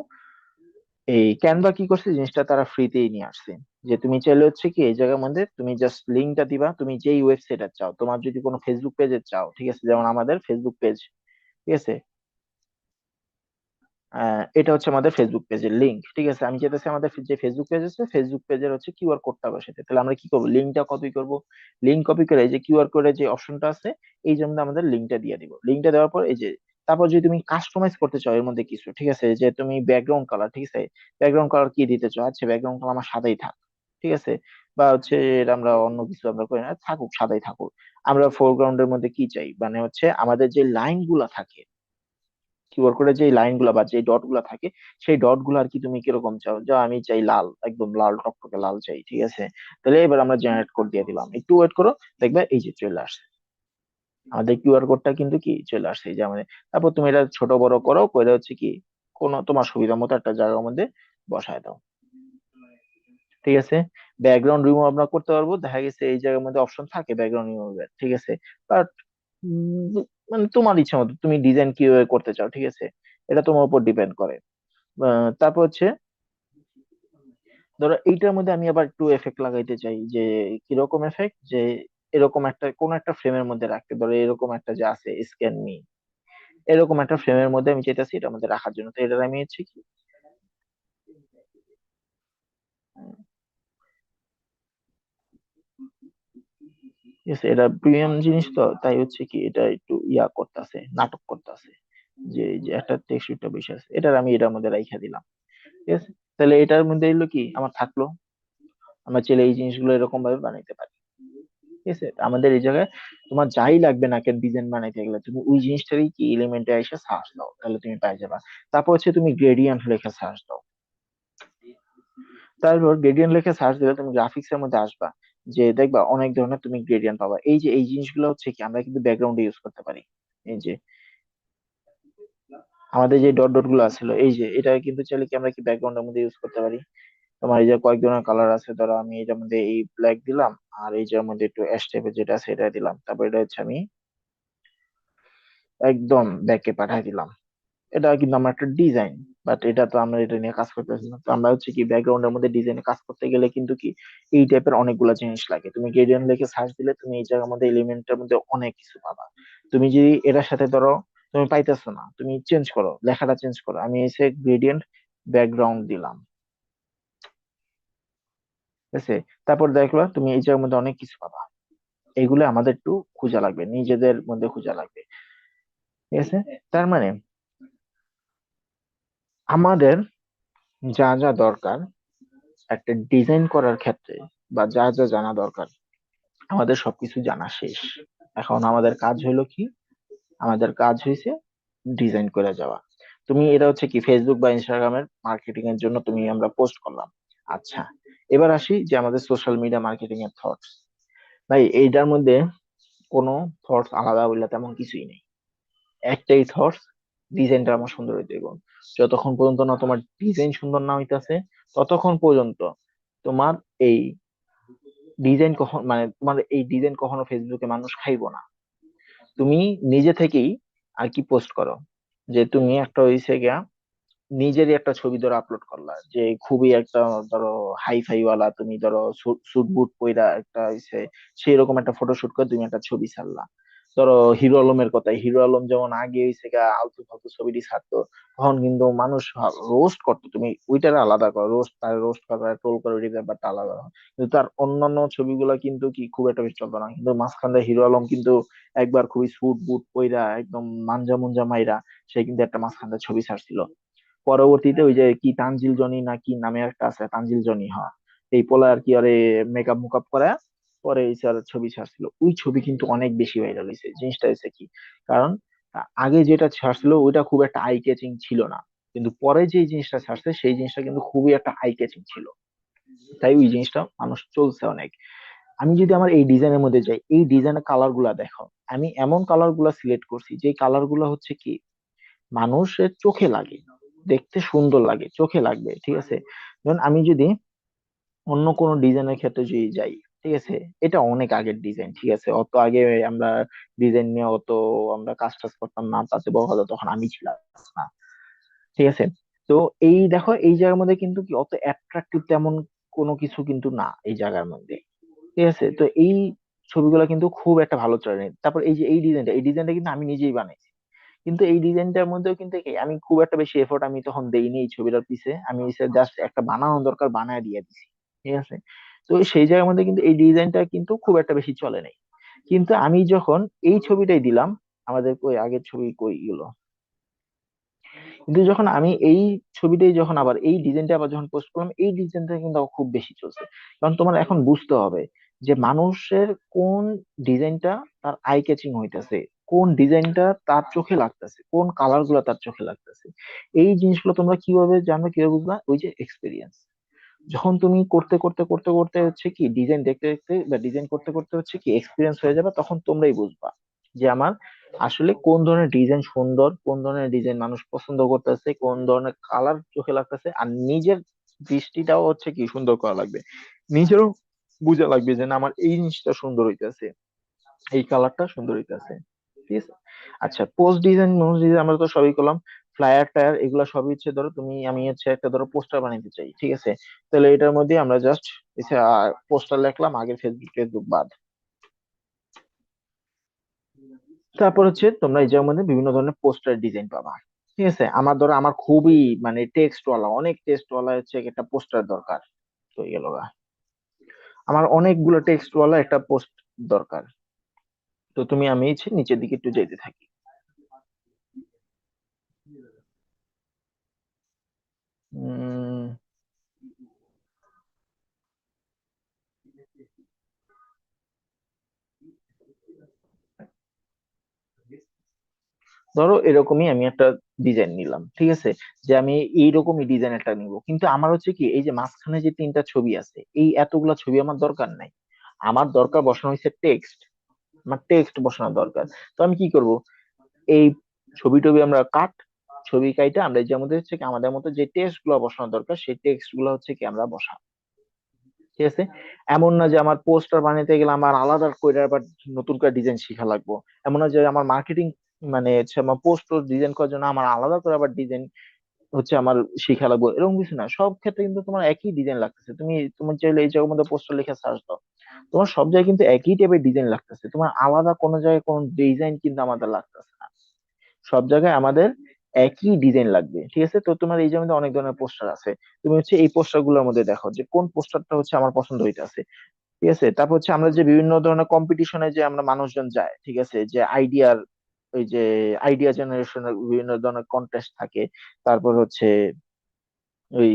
[SPEAKER 1] এই ক্যানভা কি করছে জিনিসটা তারা ফ্রিতেই নিয়ে আসছে, যে তুমি চাইলে হচ্ছে কি এই জায়গার মধ্যে তুমি জাস্ট লিঙ্কটা দিবা, তুমি যেই ওয়েবসাইটে চাও, তোমার যদি কোনো ফেসবুক পেজে চাও, ঠিক আছে, যেমন আমাদের ফেসবুক পেজ, ঠিক আছে, এটা হচ্ছে আমাদের ফেসবুক পেজের লিংক, ঠিক আছে, আমি চাইতেছি আমাদের যে ফেসবুক পেজ আছে ফেসবুক পেজের হচ্ছে কিউআর কোডটা বসাতে, তাহলে আমরা কি করবো, লিঙ্কটা কপি করব, লিঙ্ক কপি করে এই যে কিউআর কোডের যে অপশনটা আছে এই জন্য আমাদের লিঙ্কটা দিয়ে দিব, লিঙ্কটা দেওয়ার পর এই যে তারপর যদি তুমি কাস্টমাইজ করতে চাও এর মধ্যে কিছু, ঠিক আছে, যে তুমি ব্যাকগ্রাউন্ড কালার, ঠিক আছে, ব্যাকগ্রাউন্ড কালার কি দিতে চাও, আচ্ছা ব্যাকগ্রাউন্ড কালার আমার সাদাই থাক, ঠিক আছে, বা হচ্ছে এটা আমরা অন্য কিছু আমরা করি না, থাকুক সাদাই থাকুক। আমরা ফোরগ্রাউন্ডের মধ্যে কি চাই, মানে হচ্ছে আমাদের যে লাইন গুলা থাকে কিউআর কোডে যে লাইন গুলা বা যে ডট গুলা থাকে সেই ডট গুলো আর কি তুমি কিরকম চাও, যা আমি চাই লাল, একদম লাল টকটকে লাল চাই, ঠিক আছে, তাহলে এবার আমরা জেনারেট কোড দিয়ে দিলাম, একটু ওয়েট করো, দেখবে এই যে চলে আসছে আমাদের কিউআর কোডটা কিন্তু কি চলে আসছে এই যে আমাদের। তারপর তুমি এটা ছোট বড় করো, করে হচ্ছে কি কোনো তোমার সুবিধা মতো একটা জায়গার মধ্যে বসায় দাও, ঠিক আছে। ব্যাকগ্রাউন্ড রিমুভ আমরা করতে পারবো, দেখা গেছে এই জায়গার মধ্যে অপশন থাকে ব্যাকগ্রাউন্ড রিমুভের, ঠিক আছে, বাট মানে তোমার ইচ্ছা মতো তুমি ডিজাইন কিভাবে করতে চাও, ঠিক আছে, এটা তোমার উপর ডিপেন্ড করে। তারপর হচ্ছে ধরো এইটার মধ্যে আমি আবার একটু এফেক্ট লাগাইতে চাই, যে কিরকম এফেক্ট, যে এরকম একটা কোন একটা ফ্রেমের মধ্যে রাখতে, ধরো এরকম একটা যে আছে স্ক্যান মি, এরকম একটা ফ্রেমের মধ্যে আমি চাইতেছি এটার মধ্যে রাখার জন্য, তো এটা আমি হচ্ছে কি ঠিক আছে, এটা প্রিমিয়াম জিনিস তো তাই হচ্ছে কি এটা একটু ইয়া করতেছে, নাটক করতেছে, যে এই যে একটা টেক্সচারটা বেশি আছে এটার আমি এটার মধ্যে রাইখা দিলাম, ঠিক আছে, তাহলে এটার মধ্যে এলো কি আমার থাকলো, আমরা চাইলে এই জিনিসগুলো এরকম ভাবে বানাইতে পারি, ঠিক আছে, আমাদের এই জায়গায় তোমার যাই লাগবে না কেন ডিজাইন বানাইতে গেলে তুমি ওই জিনিসটারই কি এলিমেন্টে এসে সার্চ দাও তাহলে তুমি পাই যাবা। তারপর হচ্ছে তুমি গ্রেডিয়েন্ট লেখা সার্চ দাও, তারপর গ্রেডিয়েন্ট লেখা সার্চ দিলে তুমি গ্রাফিক্স এর মধ্যে আসবা, যে দেখবা অনেক ধরনের তুমি গ্রেডিয়েন্ট পাবা, এই যে এই জিনিসগুলো হচ্ছে কি আমরা কিন্তু ব্যাকগ্রাউন্ডে ইউজ করতে পারি, এই যে আমাদের যে ডট ডট গুলো আছিল এই যে এটা কিন্তু চাইলে কি আমরা কি ব্যাকগ্রাউন্ডের মধ্যে ইউজ করতে পারি। তোমার এই যে কয়েক ধরনের কালার আছে, ধরো আমি এটার মধ্যে এই ব্ল্যাক দিলাম, আর এই যে মধ্যে একটু অ্যাশ টাইপের যেটা আছে এটা দিলাম, তারপর এটা হচ্ছে আমি একদম ব্যাকে পাঠাই দিলাম, এটা কিন্তু আমার একটা ডিজাইন, বাট এটা তো আমরা এটা নিয়ে কাজ করতেছি না, তো আমরা হচ্ছে কি ব্যাকগ্রাউন্ডের মধ্যে ডিজাইনে কাজ করতে গেলে কিন্তু কি এই টাইপের অনেকগুলা জিনিস লাগে, তুমি গ্রেডিয়েন্ট লিখে সার্চ দিলে তুমি এই জায়গার মধ্যে এলিমেন্টের মধ্যে অনেক কিছু পাবা। তুমি যদি এটার সাথে ধরো তুমি পাইতেছো না, তুমি চেঞ্জ করো, লেখাটা চেঞ্জ করো। আমি এসে গ্রেডিয়েন্ট ব্যাকগ্রাউন্ড দিলাম, ঠিক আছে? তারপর দেখবা তুমি এই জায়গার মধ্যে অনেক কিছু পাবা। এগুলো আমাদের একটু খোঁজা লাগবে, নিজেদের মধ্যে খোঁজা লাগবে, ঠিক আছে? তার মানে আমাদের যা যা দরকার একটা ডিজাইন করার ক্ষেত্রে, বা যা যা জানা দরকার, আমাদের সবকিছু জানা শেষ। এখন আমাদের কাজ হলো কি? আমাদের কাজ হয়েছে ডিজাইন করে যাওয়া। তুমি এটা হচ্ছে কি ফেসবুক বা ইনস্টাগ্রামের মার্কেটিং এর জন্য তুমি আমরা পোস্ট করলাম। আচ্ছা, এবার আসি যে আমাদের সোশ্যাল মিডিয়া মার্কেটিং এর থটস। ভাই এইটার মধ্যে কোনো থটস আলাদা বলে তেমন কিছুই নেই। একটাই থটস, ডিজাইনটা আমার সুন্দর হইতে হবে। যতক্ষণ পর্যন্ত না তোমার ডিজাইন সুন্দর না হইতাছে, ততক্ষণ পর্যন্ত তোমার এই ডিজাইন কখন মানে তোমার এই ডিজাইন কখনো ফেসবুকে মানুষ খাইবো না। তুমি নিজে থেকেই আর কি পোস্ট করো, যে তুমি একটা হইছে গিয়া নিজেরই একটা ছবি ধরো আপলোড করলা, যে খুবই একটা ধরো হাই ফাই ওয়ালা, তুমি ধরো স্যুট বুট পইরা একটা হইছে সেই রকম একটা ফটোশুট করে তুমি একটা ছবি ছাড়লা। ধরো হিরো আলমের কথা, হিরো আলম যেমন আগে হইছে গা আলতু ফালতু ছবিটি ছাড়তো, তখন কিন্তু মানুষ রোস্ট করতো। তুমি ওইটার আলাদা করো, তার রোস্ট করা ট্রোল করে ওই ব্যাপারটা আলাদা হয়। কিন্তু তার অন্যান্য ছবিগুলো কিন্তু কি খুব একটা বেশি চলতো না। কিন্তু মাঝখান দিয়ে হিরো আলম কিন্তু একবার খুবই স্যুট বুট পইরা একদম মানজা মুঞ্জা মাইরা সে কিন্তু একটা মাঝখান দিয়ে ছবি ছাড়ছিল। পরবর্তীতে ওই যে কি তানজিল জনি না কি নামে একটা আছে, তানজিল জনি, হ্যাঁ, এই পোলা আর কি আরে মেকআপ মুকআপ করা পরে এই স্যার ছবি ছাড়ছিল। ওই ছবি কিন্তু অনেক বেশি ভাইরাল হয়েছে। জিনিসটা হয়েছে কি, কারণ আগে যেটা ছাড়ছিল ওইটা খুব একটা আই ক্যাচিং ছিল না, কিন্তু পরে যে জিনিসটা ছাড়ছে সেই জিনিসটা কিন্তু খুবই একটা আই ক্যাচিং ছিল। তাই ওই জিনিসটা মানুষ চলছে অনেক। আমি যদি আমার এই ডিজাইনের মধ্যে যাই, এই ডিজাইনের কালার গুলা দেখো, আমি এমন কালার গুলা সিলেক্ট করছি যে কালার গুলা হচ্ছে কি মানুষের চোখে লাগে, দেখতে সুন্দর লাগে, চোখে লাগবে, ঠিক আছে? যেমন আমি যদি অন্য কোনো ডিজাইনের ক্ষেত্রে যদি যাই, ঠিক আছে, এটা অনেক আগের ডিজাইন, ঠিক আছে, অত আগে আমরা ডিজাইন নিয়ে অত আমরা কাজ টাজ করতাম না, তাতে বড় হলো তখন আমি ছিলাম না, ঠিক আছে? তো এই দেখো এই জায়গার মধ্যে কিন্তু কি অত অ্যাট্রাকটিভ তেমন কোনো কিছু কিন্তু না এই জায়গার মধ্যে, ঠিক আছে? তো এই ছবিগুলো কিন্তু খুব একটা ভালো চলে। তারপর এই যে এই ডিজাইনটা কিন্তু আমি নিজেই বানাইছি। কিন্তু এই ডিজাইনটার মধ্যেও কিন্তু কি আমি খুব একটা বেশি এফোর্ট আমি তখন দেইনি এই ছবিটার পিছে, আমি জাস্ট একটা বানানো দরকার বানায় দিয়ে দিছি, ঠিক আছে? তো সেই জায়গার মধ্যে কিন্তু এই ডিজাইনটা কিন্তু খুব একটা বেশি চলে নাই। কিন্তু আমি যখন এই ছবিটাই দিলাম, আমাদের কই আগের ছবি কই গেল, কিন্তু যখন আমি এই ছবিটাই যখন আবার এই ডিজাইনটা আবার যখন পোস্ট করলাম, এই ডিজাইনটা কিন্তু আবার খুব বেশি চলছে। কারণ তোমার এখন বুঝতে হবে যে মানুষের কোন ডিজাইনটা তার আই ক্যাচিং হইতেছে, কোন ডিজাইনটা তার চোখে লাগতেছে, কোন কালার গুলো তার চোখে লাগতেছে। এই জিনিসগুলো তোমরা কিভাবে জানবে, কিভাবে বুঝবা? ওই যে এক্সপিরিয়েন্স। যখন তুমি করতে করতে করতে করতে হচ্ছে কি ডিজাইন দেখতে দেখতে বা ডিজাইন করতে করতে হচ্ছে কি এক্সপিরিয়েন্স হয়ে যাবে, তখন তোমরাই বুঝবা যে আমার আসলে কোন ধরনের ডিজাইন সুন্দর, কোন ধরনের ডিজাইন মানুষ পছন্দ করতেছে, কোন ধরনের কালার চোখে লাগতেছে। আর নিজের দৃষ্টিটাও হচ্ছে কি সুন্দর করা লাগবে, নিজেরও বোঝা লাগবে যে না আমার এই জিনিসটা সুন্দর হইতেছে, এই কালারটা সুন্দর হইতেছে, ঠিক আছে? আচ্ছা, পোস্ট ডিজাইন নোজ ডিজাইন আমরা তো সবই করলাম। ফ্লায়ার টায়ার এগুলা সবই হচ্ছে ধরো তুমি আমি হচ্ছে একটা ধরো পোস্টার বানাইতে চাই, ঠিক আছে? তাহলে এটার মধ্যে আমরা জাস্ট পোস্টার লিখলাম, আগে ফেসবুক ফেসবুক বাদ। তারপর হচ্ছে তোমরা এই জায়গার মধ্যে বিভিন্ন ধরনের পোস্টার ডিজাইন পাবা, ঠিক আছে? আমার ধরো আমার খুবই মানে টেক্সট ওয়ালা, অনেক টেক্সট ওয়ালা হচ্ছে একটা পোস্টার দরকার। তো এই গেল গা। আমার অনেকগুলো টেক্সট ওয়ালা একটা পোস্ট দরকার। তো তুমি আমি হচ্ছে নিচের দিকে একটু যেতে থাকি। উম ধরো এরকমই আমি একটা ডিজাইন নিলাম, ঠিক আছে, যে আমি এইরকমই ডিজাইন একটা নিব, কিন্তু আমার হচ্ছে কি এই যে মাঝখানে যে তিনটা ছবি আছে এই এতগুলা ছবি আমার দরকার নাই। আমার দরকার বসানো হয়েছে টেক্সট, আমার টেক্সট বসানো দরকার। তো আমি কি করব, এই ছবি টবি আমরা ছবি কাইটা আমরা যে আমাদের হচ্ছে কি আমাদের মতো যে টেক্সট গুলো বসানো দরকার সেই টেক্সট গুলো হচ্ছে কি আমরা বসাবো, ঠিক আছে? এমন না যে আমার পোস্টার বানাইতে গেলে আমার আলাদা করে আবার নতুন করে ডিজাইন শিখা লাগবে। এমন না যে আমার মার্কেটিং মানে হচ্ছে আমার পোস্ট ডিজাইন করার জন্য আমার আলাদা করে আবার ডিজাইন হচ্ছে আমার শিখা লাগবে, এরকম কিছু না। সব ক্ষেত্রে কিন্তু তোমার একই ডিজাইন লাগতেছে। তুমি তোমার চাইলে এই জায়গার মধ্যে পোস্টার লিখে সার্চ দাও, তোমার সব জায়গায় কিন্তু একই টাইপের ডিজাইন লাগতেছে, তোমার আলাদা কোনো জায়গায় কোনো ডিজাইন কিন্তু আমাদের লাগতেছে না। সব জায়গায় আমাদের একই ডিজাইন লাগবে, ঠিক আছে? তো তোমার এই যে আমাদের অনেক ধরনের পোস্টার আছে, তুমি হচ্ছে এই পোস্টার গুলোর মধ্যে দেখো যে কোন পোস্টারটা হচ্ছে আমার পছন্দ হইতেছে, ঠিক আছে? তারপর হচ্ছে আমরা যে বিভিন্ন ধরনের কম্পিটিশনে যে আমরা মানুষজন যায়, ঠিক আছে, যে আইডিয়ার ওই যে আইডিয়া জেনারেশনের বিভিন্ন ধরনের কন্টেস্ট থাকে, তারপর হচ্ছে ওই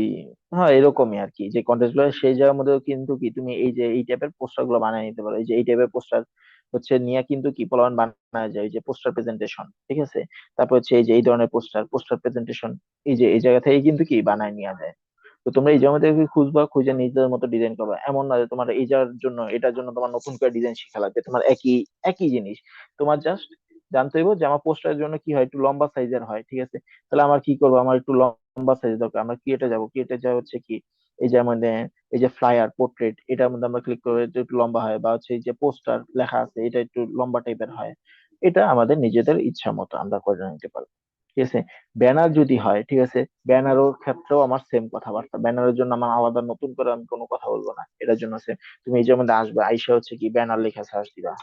[SPEAKER 1] হ্যাঁ এরকমই আর কি, যে কন্টেস্ট গুলো সেই জায়গার মধ্যে কিন্তু কি তুমি এই যে এই টাইপের পোস্টার গুলো বানিয়ে নিতে পারো, এই যে এই টাইপের পোস্টার হচ্ছে নিয়ে কিন্তু কি পোলাপান বানায় যায়, এই যে পোস্টার প্রেজেন্টেশন, ঠিক আছে? তারপর হচ্ছে এই যে এই ধরনের পোস্টার প্রেজেন্টেশন এই যে এই জায়গা থেকে কিন্তু কি বানায় নেওয়া যায়। তো তোমরা এই জায়গা থেকে খুঁজবা, খুঁজে নিজেদের মতো ডিজাইন করবা, এমন না যে তোমার এই যার জন্য এটার জন্য তোমার নতুন করে ডিজাইন শেখা লাগবে, তোমার একই একই জিনিস। তোমার জাস্ট জানতে হবে যে আমার পোস্টারের জন্য কি হয়, একটু লম্বা সাইজের হয়, ঠিক আছে? তাহলে আমার কি করবো, আমার একটু লম্বা সাইজ দরকার, আমরা ক্রিয়েটে যাবো, ক্রিয়েটে যা হচ্ছে কি এই যে আমাদের এই যে ফ্লায়ার পোর্ট্রেট এটার মধ্যে আমরা ক্লিক করে একটু লম্বা হয়, বা হচ্ছে এই যে পোস্টার লেখা আছে এটা একটু লম্বা টাইপের হয়, এটা আমাদের নিজেদের ইচ্ছা মতো আমরা করে নিতে পারবো, ঠিক আছে? ব্যানার যদি হয়, ঠিক আছে, ব্যানারের ক্ষেত্রেও আমার সেম কথাবার্তা, ব্যানারের জন্য আমার আলাদা নতুন করে আমি কোনো কথা বলবো না, এটার জন্য সেম। তুমি এই যে মধ্যে আসবে আইসা হচ্ছে কি ব্যানার লেখা সার্চ দিবা,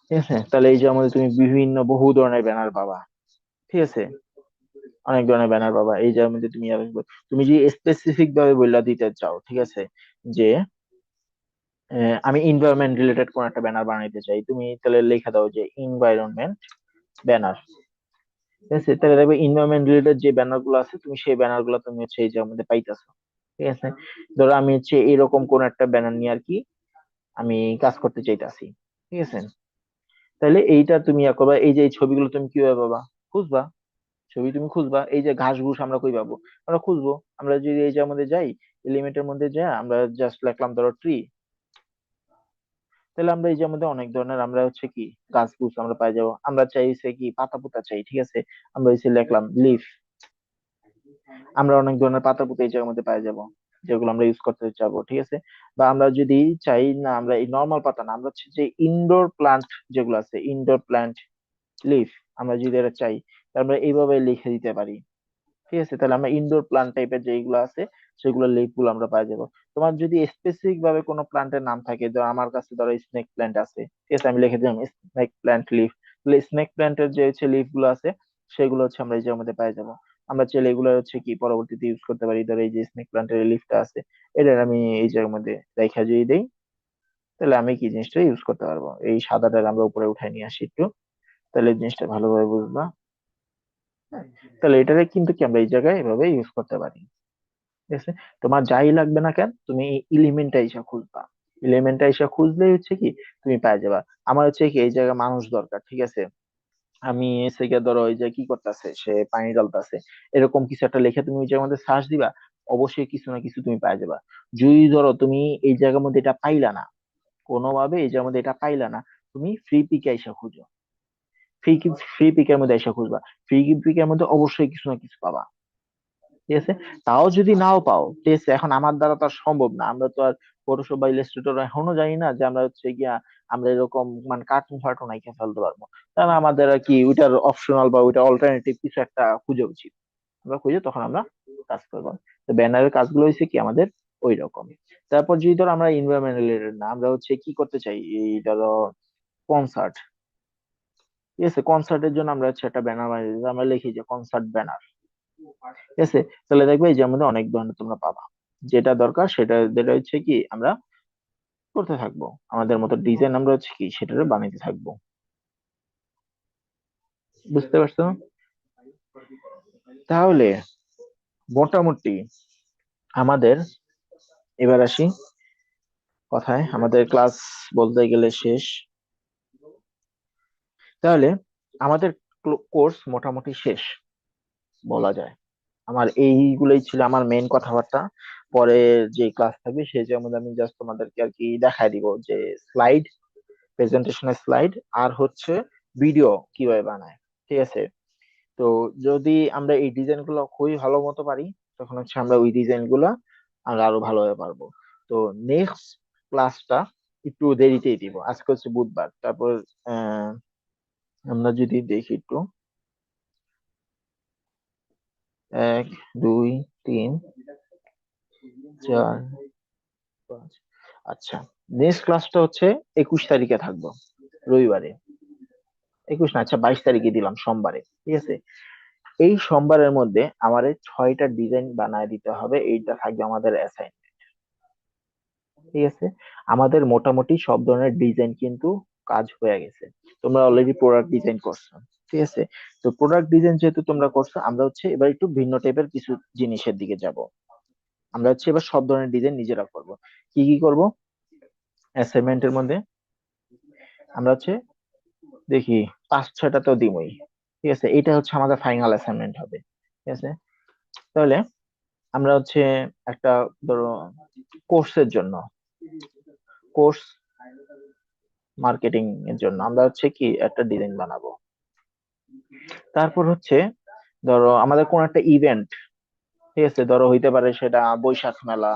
[SPEAKER 1] ঠিক আছে? তাহলে এই যে আমাদের তুমি বিভিন্ন বহু ধরনের ব্যানার পাবা, ঠিক আছে? অনেক ধরনের ব্যানার পাবা, এই যে মধ্যে তুমি তুমি যদি স্পেসিফিক ভাবে বইলা দিতে চাও, ঠিক আছে, যে আমি এনভায়রনমেন্ট রিলেটেড কোন একটা ব্যানার বানাইতে চাই, তুমি তাহলে লেখা দাও যে এনভায়রনমেন্ট ব্যানার, ঠিক আছে? তাহলে দেখবে এনভায়রনমেন্ট রিলেটেড যে ব্যানার গুলো আছে তুমি সেই ব্যানার গুলো তুমি হচ্ছে এই যে আমাদের পাইতেছো, ঠিক আছে? ধরো আমি হচ্ছে এরকম কোন একটা ব্যানার নিয়ে আর কি আমি কাজ করতে চাইতাছি, ঠিক আছে? তাহলে এইটা তুমি ইয়া করবা, এই যে এই ছবিগুলো তুমি কিভাবে পাবা, খুঁজবা, ছবি তুমি খুঁজবা, এই যে ঘাস ঘুষ আমরা কই পাবো, আমরা খুঁজবো, আমরা যদি এই যে আমাদের যাই এলিমেন্টের মধ্যে যাই, আমরা জাস্ট লিখলাম ধরো ট্রি, তাহলে আমরা এই যে আমাদের অনেক ধরনের আমরা হচ্ছে কি গাছ গুছ আমরা পাই যাবো, আমরা চাইছে কি পাতা পুতা চাই, ঠিক আছে, আমরা হচ্ছে লিখলাম লিফ, আমরা অনেক ধরনের পাতা পুঁতে এই জায়গার মধ্যে পাই যাবো, যেগুলো আমরা ইউজ করতে চাবো, ঠিক আছে? বা আমরা যদি চাই না আমরা এই নর্মাল পাতা না, আমরা হচ্ছে যে ইনডোর প্লান্ট যেগুলো আছে ইনডোর প্লান্ট লিফ, আমরা যদি এটা চাই তাহলে আমরা এইভাবে লিখে দিতে পারি, ঠিক আছে? তাহলে আমরা ইনডোর প্লান্ট টাইপের যেগুলো আছে সেগুলো লিফ গুলো আমরা পাই যাবো। তোমার যদি স্পেসিফিক ভাবে কোনো প্লান্টের নাম থাকে, ধরো আমার কাছে ধরো স্নেক প্ল্যান্ট আছে, ঠিক আছে, আমি লিখে দিলাম স্নেক প্ল্যান্ট লিফ, তাহলে স্নেক প্ল্যান্টের যে হচ্ছে লিফ গুলো আছে সেগুলো হচ্ছে আমরা এই জায়গার মধ্যে পাই যাবো। আমরা চাইলে এগুলো হচ্ছে কি পরবর্তীতে ইউজ করতে পারি, ধরো এই যে স্নেক প্ল্যান্টের লিফটা আছে এটার আমি এই জায়গার মধ্যে রেখা যদি দেই, তাহলে আমি কি জিনিসটা ইউজ করতে পারবো, এই সাদাটা আমরা উপরে উঠাই নিয়ে আসি একটু, তাহলে এই জিনিসটা ভালোভাবে বুঝবা। হ্যাঁ, তাহলে এটারে কিন্তু কি আমরা এই জায়গায় এভাবে ইউজ করতে পারি, ঠিক আছে? তোমার যাই লাগবে না কেন তুমি এলিমেন্টটা এসে খুঁজবা, এলিমেন্টটা এসে খুঁজলেই হচ্ছে কি তুমি পাই যাবা। আমার হচ্ছে কি এই জায়গায় মানুষ দরকার, ঠিক আছে, আমি এসে গিয়ে ধরো ওই যে কি করতেছে সে পানি ঢালতেছে, এরকম কিছু একটা লিখে তুমি ওই জায়গার মধ্যে সার্চ দিবা, অবশ্যই কিছু না কিছু তুমি পাই যাবা। যদি ধরো তুমি এই জায়গার মধ্যে এটা পাইলা না, কোনোভাবে এই জায়গার মধ্যে এটা পাইলা না, তুমি ফ্রি পিকে এসে খুঁজো, ফ্রি ফ্রি পিকের মধ্যে এসে খুঁজবা, ফ্রি পিকের মধ্যে অবশ্যই কিছু না কিছু পাবা, ঠিক আছে? তাও যদি নাও পাও, ঠিক আছে, এখন আমার দ্বারা তো আর সম্ভব না, আমরা তো আর ফটোশপ বা ইলাস্ট্রেটর এখনো জানি না যে আমরা হচ্ছে গিয়া আমরা এরকম মানে কার্টুন ফার্টুন আইকা ফেলতে পারবো, তাহলে আমাদের আর কি ওইটার অপশনাল বা ওইটা অল্টারনেটিভ কিছু একটা খুঁজে উচিত, আমরা খুঁজে তখন আমরা কাজ করবো। তো ব্যানারের কাজগুলো হচ্ছে কি আমাদের ওই রকম। তারপর যদি ধরো আমরা এনভায়রনমেন্ট রিলেটেড না, আমরা হচ্ছে কি করতে চাই, এই ধরো কনসার্ট, ঠিক আছে, কনসার্টের জন্য আমরা হচ্ছে একটা ব্যানার বানিয়ে দিই, আমরা লিখি যে কনসার্ট ব্যানার, ঠিক আছে? তাহলে দেখবে এই যে আমাদের অনেক ধরনের তোমরা পাবা, যেটা দরকার সেটা যেটা হচ্ছে কি আমরা করতে থাকবো, আমাদের মতো ডিজাইন আমরা হচ্ছে কি সেটা বানাইতে থাকবো, বুঝতে পারছো? তাহলে মোটামুটি আমাদের এবার আসি কথায়, আমাদের ক্লাস বলতে গেলে শেষ। তাহলে আমাদের কোর্স মোটামুটি শেষ বলা যায়, আমার এইগুলোই ছিল আমার মেইন কথাবার্তা। পরে যে ক্লাস থাকবে সেই যে মধ্যে আমি জাস্ট তোমাদেরকে আর কি দেখাই দিব যে স্লাইড, প্রেজেন্টেশনের স্লাইড, আর হচ্ছে ভিডিও কিভাবে বানায়, ঠিক আছে? তো যদি আমরা এই ডিজাইন গুলো খুবই ভালো মতো পারি তখন হচ্ছে আমরা ওই ডিজাইন গুলা আমরা আরো ভালোভাবে পারবো। তো নেক্সট ক্লাসটা একটু দেরিতেই দিব, আজকে হচ্ছে বুধবার, তারপর আহ আমরা যদি দেখি একটু 1 2 3 4 5, আচ্ছা, নেক্সট ক্লাসটা হচ্ছে 21 তারিখে থাকবো, রবিবারে। 21 না, আচ্ছা 22 তারিখে দিলাম, সোমবারে, ঠিক আছে। এই সোমবারের মধ্যে আমার 6টা ডিজাইন বানায় দিতে হবে, এইটা থাকবে আমাদের অ্যাসাইনমেন্ট, ঠিক আছে। আমাদের মোটামুটি সব ধরনের ডিজাইন কিন্তু কাজ হয়ে গেছে। তোমরা অলরেডি প্রোডাক্ট ডিজাইন করছো, ঠিক আছে। তো প্রোডাক্ট ডিজাইন যেহেতু তোমরা করছো, আমরা হচ্ছে এবার একটু ভিন্ন টাইপের কিছু জিনিসের দিকে যাব। আমরা হচ্ছে এবার সব ধরনের ডিজাইন নিজেরা করব। কি কি করব অ্যাসাইনমেন্টের মধ্যে? আমরা হচ্ছে দেখি 5-6টা তো দিমই, ঠিক আছে। এটা হচ্ছে আমাদের ফাইনাল অ্যাসাইনমেন্ট হবে, ঠিক আছে। তাহলে আমরা হচ্ছে একটা, ধরো, কোর্সের জন্য, কোর্স মার্কেটিং এর জন্য আমরা হচ্ছে কি একটা ডিজাইন বানাবো। তারপর হচ্ছে ধরো আমাদের কোন একটা ইভেন্ট, ঠিক আছে, ধরো হইতে পারে সেটা বৈশাখ মেলা,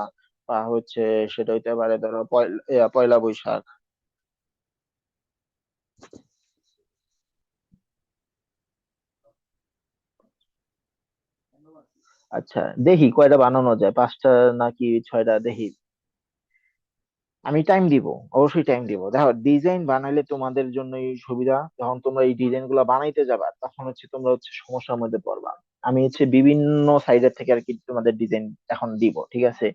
[SPEAKER 1] বা হচ্ছে সেটা হইতে পারে ধরো পয়লা বৈশাখ। আচ্ছা, দেখি কয়টা বানানো যায়, 5টা নাকি 6টা, দেখি। আমি টাইম দিব, অবশ্যই টাইম দিব। দেখো, ডিজাইন বানাইলে তোমাদের জন্যই সুবিধা, যখন তোমরা এই ডিজাইন গুলা বানাইতে যাবা তখন হচ্ছে তোমরা হচ্ছে সমস্যার মধ্যে পড়বা। আমি হচ্ছে বিভিন্ন সাইডের থেকে আর কি তোমাদের ডিজাইন এখন দিব, ঠিক আছে।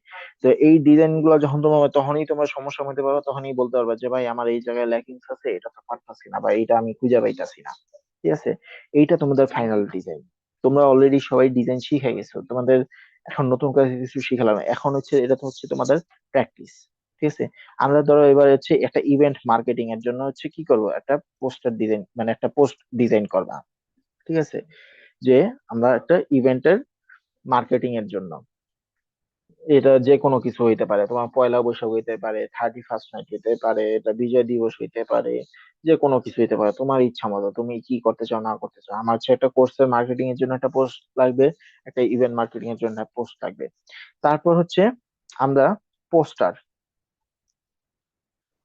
[SPEAKER 1] তো এই ডিজাইন গুলো যখন তোমার, তখনই তোমরা সমস্যার মধ্যে পড়বা, তখনই বলতে পারবা যে ভাই আমার এই জায়গায় ল্যাকিংস আছে, এটা তো পারতাছি না, বা এটা আমি খুঁজে পাইতাছি না, ঠিক আছে। এইটা তোমাদের ফাইনাল ডিজাইন। তোমরা অলরেডি সবাই ডিজাইন শিখে গেছো, তোমাদের এখন নতুন করে কিছু শিখালাম, এখন হচ্ছে এটা তো হচ্ছে তোমাদের প্র্যাকটিস, ঠিক আছে। আমরা ধরো এবার হচ্ছে একটা ইভেন্ট মার্কেটিং এর জন্য হচ্ছে কি করব, একটা পোস্টার ডিজাইন, মানে একটা পোস্ট ডিজাইন করবা, ঠিক আছে। যে আমরা একটা ইভেন্টের মার্কেটিং এর জন্য, এটা যে কোনো কিছু হইতে পারে, তোমার পয়লা বৈশাখ হইতে পারে, 31st নাইট হইতে পারে, এটা বিজয় দিবস হইতে পারে, যে কোনো কিছু হইতে পারে, তোমার ইচ্ছা মতো তুমি কি করতে চাও না করতে চাও। আমার হচ্ছে একটা কোর্সের মার্কেটিং এর জন্য একটা পোস্ট লাগবে, একটা ইভেন্ট মার্কেটিং এর জন্য একটা পোস্ট লাগবে। তারপর হচ্ছে আমরা পোস্টার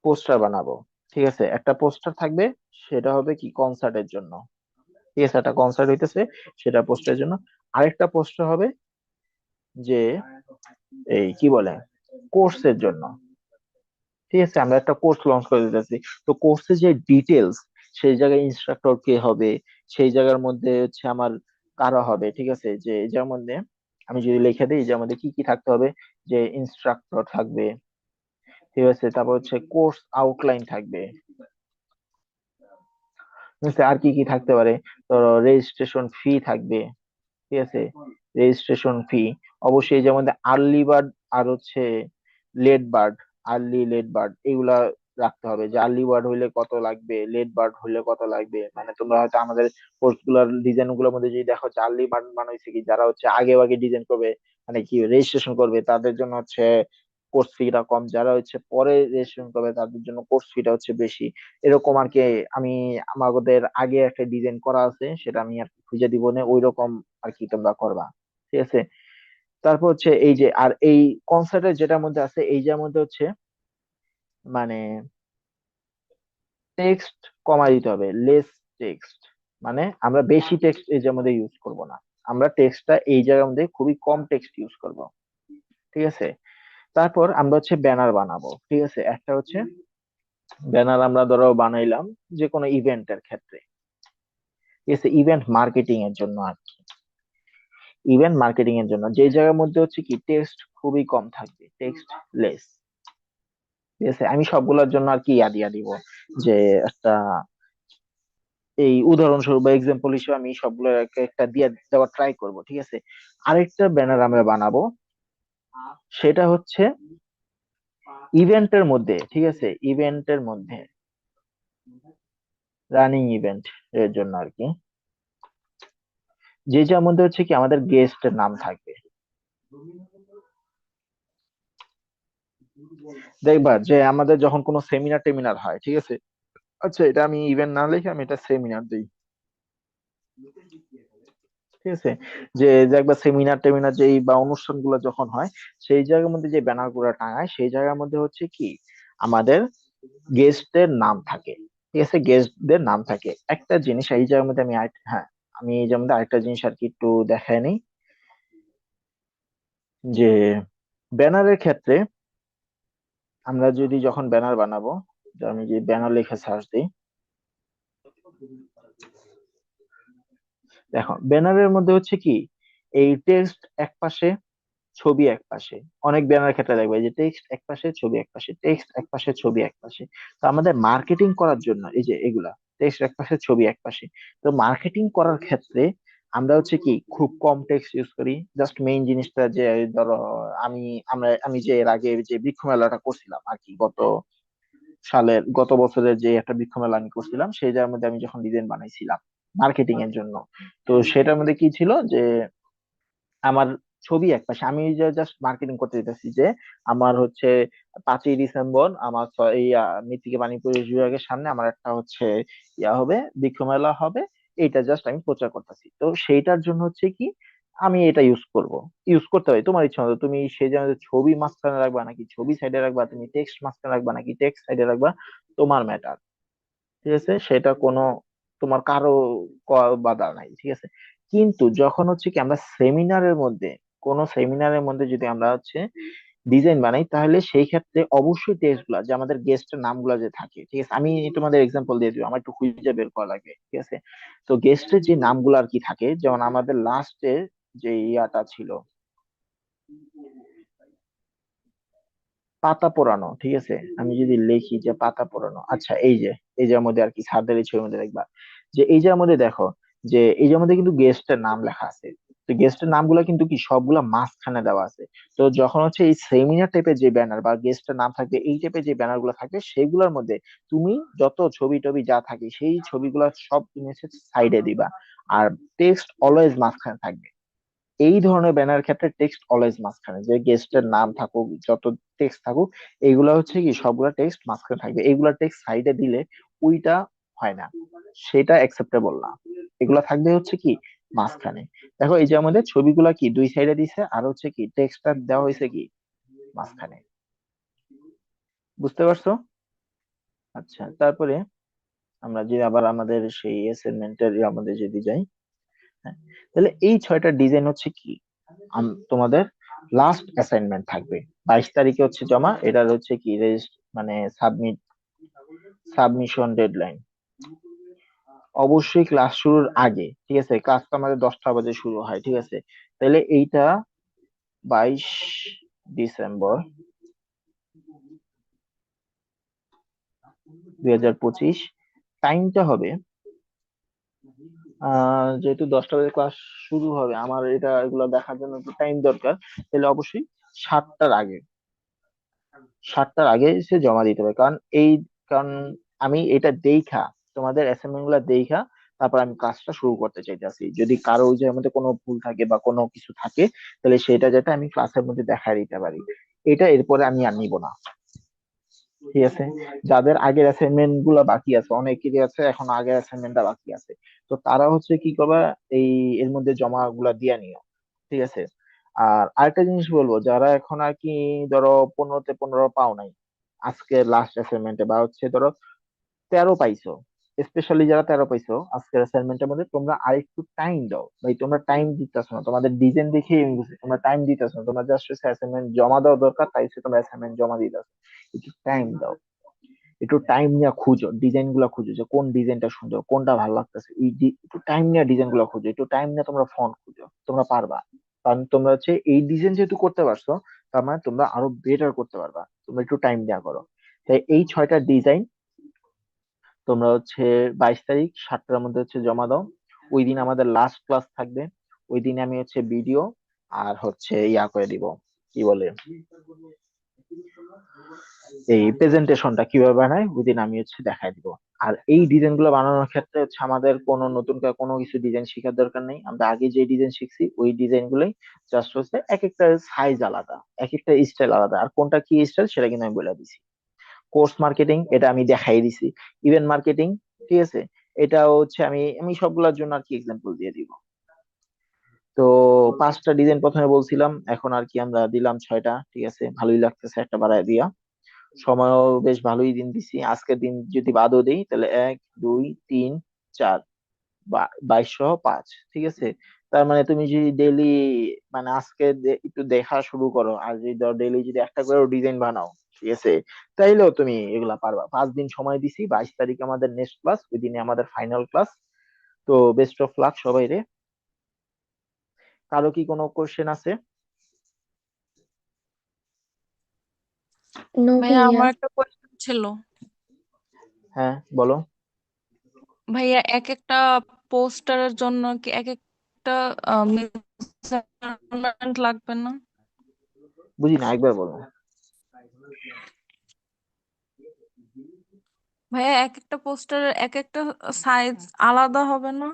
[SPEAKER 1] পোস্টার বানাবো, ঠিক আছে। একটা পোস্টার থাকবে, সেটা হবে কি কনসার্টের জন্য, ঠিক আছে, একটা কনসার্ট হইতেছে, সেটা পোস্টারের জন্য। আরেকটা পোস্টার হবে যে এই কি বলে কোর্সের জন্য, ঠিক আছে। আমরা একটা কোর্স লঞ্চ করে দিতেছি, তো কোর্সের যে ডিটেলস, সেই জায়গায় ইনস্ট্রাক্টর কে হবে, সেই জায়গার মধ্যে হচ্ছে আমার কারা হবে, ঠিক আছে। যে এই যার মধ্যে আমি যদি লিখে দিই, যার মধ্যে কি কি থাকতে হবে, যে ইনস্ট্রাক্টর থাকবে, ঠিক আছে। তারপর হচ্ছে কোর্স আউটলাইন থাকবে, ঠিক আছে। আর কি কি থাকতে পারে, ধরো রেজিস্ট্রেশন ফি থাকবে, ঠিক আছে। রেজিস্ট্রেশন ফি অবশ্যই, যেমন আর্লি বার্ড আর হচ্ছে late bird, early late bird এগুলা রাখতে হবে, যে আর্লি বার্ড হইলে কত লাগবে, লেট বার্ড হইলে কত লাগবে। মানে তোমরা হয়তো আমাদের পোস্ট গুলার ডিজাইন গুলোর মধ্যে যদি দেখো যে আর্লি বার্ড মানে হচ্ছে কি, যারা হচ্ছে আগে আগে ডিজাইন করবে, মানে কি রেজিস্ট্রেশন করবে, তাদের জন্য হচ্ছে কোর্স ফিটা কম, যারা হচ্ছে পরে রেজিস্ট্রেশন করবে তাদের জন্য কোর্স ফিটা হচ্ছে বেশি, এরকম আর কি। আমি আমাদের আগে একটা ডিজাইন করা আছে, সেটা আমি আর কি খুঁজে দিব না, ওই রকম আর কি তোমরা করবা, ঠিক আছে। তারপর হচ্ছে এই যে, আর এই কনসার্টের যেটার মধ্যে আছে, এই যার মধ্যে হচ্ছে মানে টেক্সট কমাই দিতে হবে, লেস টেক্সট, মানে আমরা বেশি টেক্সট এই যার মধ্যে ইউজ করব না, আমরা টেক্সটটা এই জায়গার মধ্যে খুবই কম টেক্সট ইউজ করব, ঠিক আছে। তারপর আমরা হচ্ছে ব্যানার বানাবো, ঠিক আছে। একটা হচ্ছে ব্যানার আমরা ধরো বানাইলাম যে কোনো ইভেন্টের ক্ষেত্রে, ঠিক আছে, ইভেন্ট মার্কেটিং এর জন্য আর কি। ইভেন্ট মার্কেটিং এর জন্য যে জায়গার মধ্যে হচ্ছে কি টেক্সট খুবই কম থাকবে, টেক্সট লেস, ঠিক আছে। আমি সবগুলোর জন্য আর কি ইয়া দিয়া দিব, যে একটা এই উদাহরণস্বরূপ বা এক্সাম্পল হিসেবে আমি সবগুলোর একটা একটা দিয়ে দেওয়ার ট্রাই করব, ঠিক আছে। আরেকটা ব্যানার আমরা বানাবো, সেটা হচ্ছে ইভেন্টের মধ্যে, ঠিক আছে, ইভেন্টের মধ্যে রানিং ইভেন্ট এর জন্য আর কি, যে যার মধ্যে হচ্ছে কি আমাদের গেস্টের নাম থাকবে। দেখবা যে আমাদের যখন কোনো সেমিনার টেমিনার হয়, ঠিক আছে, আচ্ছা এটা আমি ইভেন্ট না লিখে আমি এটা সেমিনার দিই, ঠিক আছে। যে যে একবার সেমিনার টেমিনার যেই বা অনুষ্ঠানগুলো যখন হয়, সেই জায়গার মধ্যে যে ব্যানার গুলো টাঙায়, সেই জায়গার মধ্যে হচ্ছে কি আমাদের গেস্টদের নাম থাকে, ঠিক আছে, গেস্টদের নাম থাকে। একটা জিনিস এই জায়গার মধ্যে আমি হ্যাঁ, আমি এই জায়গার মধ্যে আরেকটা জিনিস আর কি একটু দেখায় নিই, যে ব্যানারের ক্ষেত্রে আমরা যদি যখন ব্যানার বানাবো, যে আমি যে ব্যানার লিখে সার্চ দিই, দেখো ব্যানারের মধ্যে হচ্ছে কি, এই টেক্সট এক পাশে, ছবি এক পাশে। অনেক ব্যানার ক্ষেত্রে দেখবে যে টেক্সট এক পাশে, ছবি এক পাশে, টেক্সট এক পাশে, ছবি এক পাশে। তো আমাদের মার্কেটিং করার জন্য এই যে এগুলা টেক্সট এক পাশে, ছবি এক পাশে। তো মার্কেটিং করার ক্ষেত্রে আমরা হচ্ছে কি খুব কম টেক্সট ইউজ করি, জাস্ট মেইন জিনিসটা যে ধরো আমি আমি যে এর আগে যে বৃক্ষ মেলাটা করছিলাম আর কি, গত বছরের যে একটা বৃক্ষ মেলা আমি করছিলাম, সেই যার মধ্যে আমি যখন ডিজাইন বানাইছিলাম মার্কেটিং এর জন্য, তো সেটার মধ্যে কি ছিল যে আমার ছবি একপাশে, আমি জাস্ট মার্কেটিং করতে দিতেছি যে আমার হচ্ছে 5ই ডিসেম্বর আমার মৃত্তিকা পানি পরিবেশ বিভাগের সামনে আমার একটা হচ্ছে হবে, বৃক্ষ মেলা হবে। এইটা জাস্ট আমি প্রচার করতেছি, তো সেইটার জন্য হচ্ছে কি আমি এটা ইউজ করতে পারি তোমার ইচ্ছা মতো। তুমি সেই জন্য ছবি মাঝখানে রাখবা নাকি ছবি সাইডে রাখবা, তুমি টেক্সট মাঝখানে রাখবা নাকি টেক্সট সাইডে রাখবা, তোমার ম্যাটার। ঠিক আছে, সেটা কোনো তোমার কারো বাধা নাই, ঠিক আছে। কিন্তু যখন হচ্ছে কি আমরা সেমিনারের মধ্যে, কোন সেমিনারের মধ্যে যদি আমরা হচ্ছে ডিজাইন বানাই, তাহলে সেই ক্ষেত্রে অবশ্যই টেক্সট গুলা যে আমাদের গেস্টের নামগুলা যে থাকে, ঠিক আছে, আমি তোমাদের এক্সাম্পল দিয়ে দিই, আমার একটু খুঁজে বের করা লাগে, ঠিক আছে। তো গেস্টের যে নামগুলো আর কি থাকে, যেমন আমাদের লাস্টে যে ইয়াটা ছিল পাতা পোড়ানো, ঠিক আছে, আমি যদি লিখি যে পাতা পোড়ানো, আচ্ছা এই যে মধ্যে আর কি ছাদের এই ছবির মধ্যে দেখবা যে এই যে মধ্যে দেখো যে এই যে মধ্যে কিন্তু গেস্টের নাম লেখা আছে। তো গেস্টের নামগুলো কিন্তু কি সবগুলা মাঝখানে দেওয়া আছে। তো যখন হচ্ছে এই সেমিনার টাইপের যে ব্যানার বা গেস্টের নাম থাকবে, এই টাইপের যে ব্যানার গুলো থাকবে, সেগুলোর মধ্যে তুমি যত ছবি টবি যা থাকে সেই ছবিগুলো সব তুমি হচ্ছে সাইডে দিবা, আর টেক্সট অলওয়েজ মাঝখানে থাকবে। এই ধরনের ব্যানার ক্ষেত্রে টেক্সট অলওয়েজ মাঝখানে, যে গেস্টের নাম থাকুক, যত টেক্সট থাকুক, এইগুলা হচ্ছে কি সবগুলা টেক্সট মাঝখানে থাকবে। এইগুলা টেক্সট সাইডে দিলে ওইটা হয় না, সেটা অ্যাকসেপ্টেবল না। এগুলা থাকবে হচ্ছে কি মাঝখানে। দেখো এই যে আমাদের ছবিগুলা কি দুই সাইডে দিছে, আর হচ্ছে কি টেক্সটটা দেওয়া হয়েছে কি মাঝখানে। বুঝতে পারছো? আচ্ছা, তারপরে আমরা যে আবার আমাদের সেই অ্যাসাইনমেন্টের আমাদের যদি যাই, হ্যাঁ, তাহলে এই 6টা ডিজাইন হচ্ছে কি তোমাদের লাস্ট অ্যাসাইনমেন্ট থাকবে। 22 তারিখে হচ্ছে জমা, এটার হচ্ছে কি মানে সাবমিশন ডেডলাইন অবশ্যই ক্লাস শুরুর আগে, ঠিক আছে। ক্লাস তো আমাদের 10টা বাজে শুরু হয়, ঠিক আছে। তাহলে এইটা 22 ডিসেম্বর 2025, টাইমটা হবে যেহেতু 10টা বাজে ক্লাস শুরু হবে, আমার এগুলো দেখার জন্য একটু টাইম দরকার, তাহলে অবশ্যই 7টার আগে, 7টার আগে সে জমা দিতে হবে। কারণ আমি এটা দেখা, তোমাদের অ্যাসাইনমেন্ট গুলা দেখা তারপর আমি কাজটা শুরু করতে চাইতেছি। যদি কারো যে মধ্যে কোনো ভুল থাকে বা কোনো কিছু থাকে, তাহলে সেটা যাতে আমি ক্লাসের মধ্যে দেখায় দিতে পারি। এটা এরপরে আমি আর নিব না, ঠিক আছে। যাদের আগের অ্যাসাইনমেন্ট গুলা বাকি আছে, অনেকেরই আছে এখন আগের অ্যাসাইনমেন্টটা বাকি আছে, তো তারা হচ্ছে কি করবা, এই এর মধ্যে জমা গুলা দিয়ে নিও, ঠিক আছে। আর আরেকটা জিনিস বলবো, যারা এখন আর কি ধরো 15-তে 15 পাও নাই আজকে লাস্ট অ্যাসাইনমেন্টে, বা হচ্ছে ধরো 13 পাইছো, স্পেশালি যারা 13 পাইছো আজকের অ্যাসাইনমেন্টের মধ্যে, তোমরা আরেকটু টাইম দাও ভাই। তোমরা টাইম দিতেছো না, তোমাদের ডিজাইন দেখে আমি বুঝছি তোমরা টাইম দিতেছো না। তোমরা জাস্ট অ্যাসাইনমেন্ট জমা দেওয়া দরকার, তাই হচ্ছে তোমরা অ্যাসাইনমেন্ট জমা দিতেছো। একটু টাইম দাও, একটু টাইম নিয়ে খুঁজো, ডিজাইন গুলা খুঁজো, যে কোন ডিজাইনটা সুন্দর, কোনটা ভালো লাগতেছে। একটু টাইম নিয়ে ডিজাইন গুলা খুঁজো, একটু টাইম নিয়ে তোমরা ফন্ট খুঁজো, তোমরা পারবা। কারণ তোমরা হচ্ছে এই ডিজাইন যেহেতু করতে পারছো, তার মানে তোমরা আরো বেটার করতে পারবা। তোমরা একটু টাইম দেওয়া করো। তাই এই 6টা ডিজাইন তোমরা হচ্ছে 22 তারিখ 7টার মধ্যে হচ্ছে জমা দাও। ওই দিন আমাদের লাস্ট ক্লাস থাকবে। ওই দিনে আমি হচ্ছে ভিডিও আর হচ্ছে ইয়া করে দিব, কি বলে, এই প্রেজেন্টেশনটা কিভাবে বানায় ওই দিন আমি হচ্ছে দেখাই দিব। আর এই ডিজাইন গুলো বানানোর ক্ষেত্রে হচ্ছে আমাদের কোনো নতুন করে কোনো কিছু ডিজাইন শেখার দরকার নেই। আমরা আগে যে ডিজাইন শিখছি ওই ডিজাইন গুলোই, জাস্ট হচ্ছে এক একটা সাইজ আলাদা, এক একটা স্টাইল আলাদা, আর কোনটা কি স্টাইল সেটা কিন্তু আমি বলে দিছি। কোর্স মার্কেটিং এটা আমি দেখাই দিছি, ইভেন্ট মার্কেটিং, ঠিক আছে, এটা হচ্ছে আমি আমি সবগুলোর জন্য আর কি এক্সাম্পল দিয়ে দিব। তো 5টা ডিজাইন প্রথমে বলছিলাম, এখন আর কি আমরা দিলাম 6টা, ঠিক আছে, ভালোই লাগতেছে একটা বাড়ায় দিয়া। সময়ও বেশ ভালোই দিন দিছি, আজকের দিন যদি বাদও দেই তাহলে 1 2 3 4 বা 22 সহ 5, ঠিক আছে। তার মানে তুমি যদি ডেইলি মানে আজকে একটু দেখা শুরু করো, আর যদি ডেইলি যদি একটা করে ডিজাইন বানাও, ঠিক আছে, তাইলেও তুমি এগুলা পারবা। 5 দিন সময় দিছি, 22 তারিখ আমাদের নেক্সট ক্লাস, ওই দিনে আমাদের ফাইনাল ক্লাস। তো বেস্ট অফ লাক সবাই রে। কারো কি কোনো কোশ্চেন আছে?
[SPEAKER 4] নো
[SPEAKER 5] ভাইয়া
[SPEAKER 4] ভাইয়া।
[SPEAKER 5] আমার একটা কোয়েশ্চেন ছিল।
[SPEAKER 1] হ্যাঁ বলো।
[SPEAKER 5] ভাইয়া এক একটা পোস্টারের জন্য কি এক একটা মেজারমেন্ট লাগবে না?
[SPEAKER 1] বুঝি না, একবার বলো।
[SPEAKER 5] ভাইয়া এক একটা পোস্টারের এক একটা সাইজ আলাদা হবে না?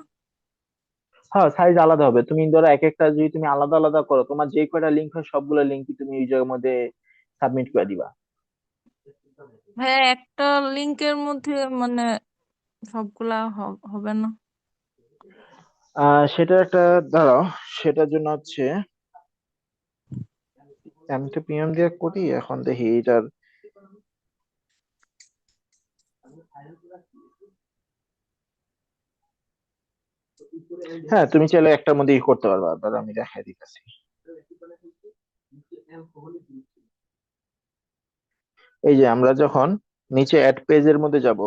[SPEAKER 1] হ্যাঁ, সাইজ আলাদা হবে। তুমি ধরো এক একটা যদি তুমি আলাদা আলাদা করো, তোমার যে কয়টা লিঙ্ক হয় সবগুলো লিঙ্কই তুমি এই জায়গার মধ্যে সাবমিট করে দিবা।
[SPEAKER 5] ভাইয়া একটা লিংকের মধ্যে মানে সবগুলা হবে না?
[SPEAKER 1] সেটা একটা, দাঁড়াও, সেটার জন্য হচ্ছে আমি তো পিএম দিয়ে করি, এখন দেখি এটার। হ্যাঁ, তুমি চাইলে একটার মধ্যে করতে পারবা, ধরো আমি দেখাই দিতেছি। এই যে আমরা যখন নিচে অ্যাড পেজের মধ্যে যাব,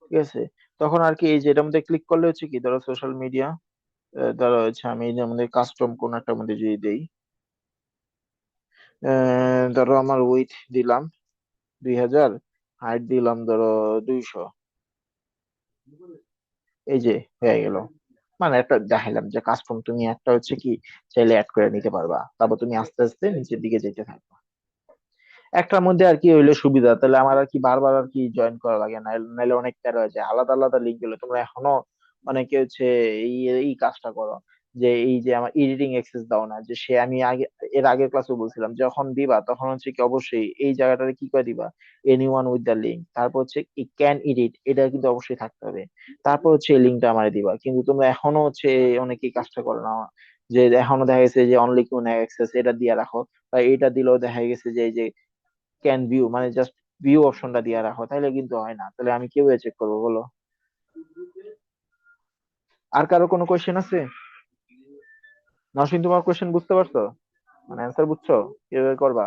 [SPEAKER 1] ঠিক আছে, তখন আর কি এই যে এটার মধ্যে ক্লিক করলে হচ্ছে কি, ধরো সোশ্যাল মিডিয়া, ধরো হচ্ছে আমি এই যে আমাদের কাস্টম কোন একটা মধ্যে যদি দেই, ধরো আমার উইথ দিলাম 2000, হাইট দিলাম ধরো 200, এই যে হয়ে গেল। মানে একটা দেখাইলাম যে কাস্টম তুমি একটা হচ্ছে কি চাইলে অ্যাড করে নিতে পারবা, তারপর তুমি আস্তে আস্তে নিচের দিকে যেতে থাকবে। একটার মধ্যে আর কি হইলে সুবিধা, তাহলে আমার আর কি বারবার আর কি জয়েন করা লাগে না, নাহলে অনেক প্যারা হয়ে যায়। আলাদা আলাদা লিঙ্ক গুলো তোমরা এখনো অনেকে হচ্ছে এই এই কাজটা করো, যে এই যে আমার এডিটিং অ্যাক্সেস দাও না, যে সে আমি আগে এর আগের ক্লাসে বলছিলাম, যখন দিবা তখন হচ্ছে কি অবশ্যই এই জায়গাটাতে কি করে দিবা, এনিওয়ান উইথ দ্য লিঙ্ক, তারপর হচ্ছে ক্যান এডিট, এটা কিন্তু অবশ্যই থাকতে হবে, তারপর হচ্ছে এই লিঙ্কটা আমারে দিবা। কিন্তু তোমরা এখনো হচ্ছে অনেকেই কাজটা করো না, যে এখনো দেখা গেছে যে অনলি কিউ অ্যাক্সেস এটা দিয়ে রাখো, বা এটা দিলেও দেখা গেছে যে এই যে ক্যান ভিউ মানে জাস্ট ভিউ অপশনটা দিয়ে রাখো, তাহলে কিন্তু হয় না। তাহলে আমি কিভাবে চেক করবো বলো? আর কারো কোনো কোয়েশ্চেন আছে? নসীন, তোমার কোয়েশ্চেন বুঝতে পারছো? মানে অ্যান্সার বুঝছো কিভাবে করবা?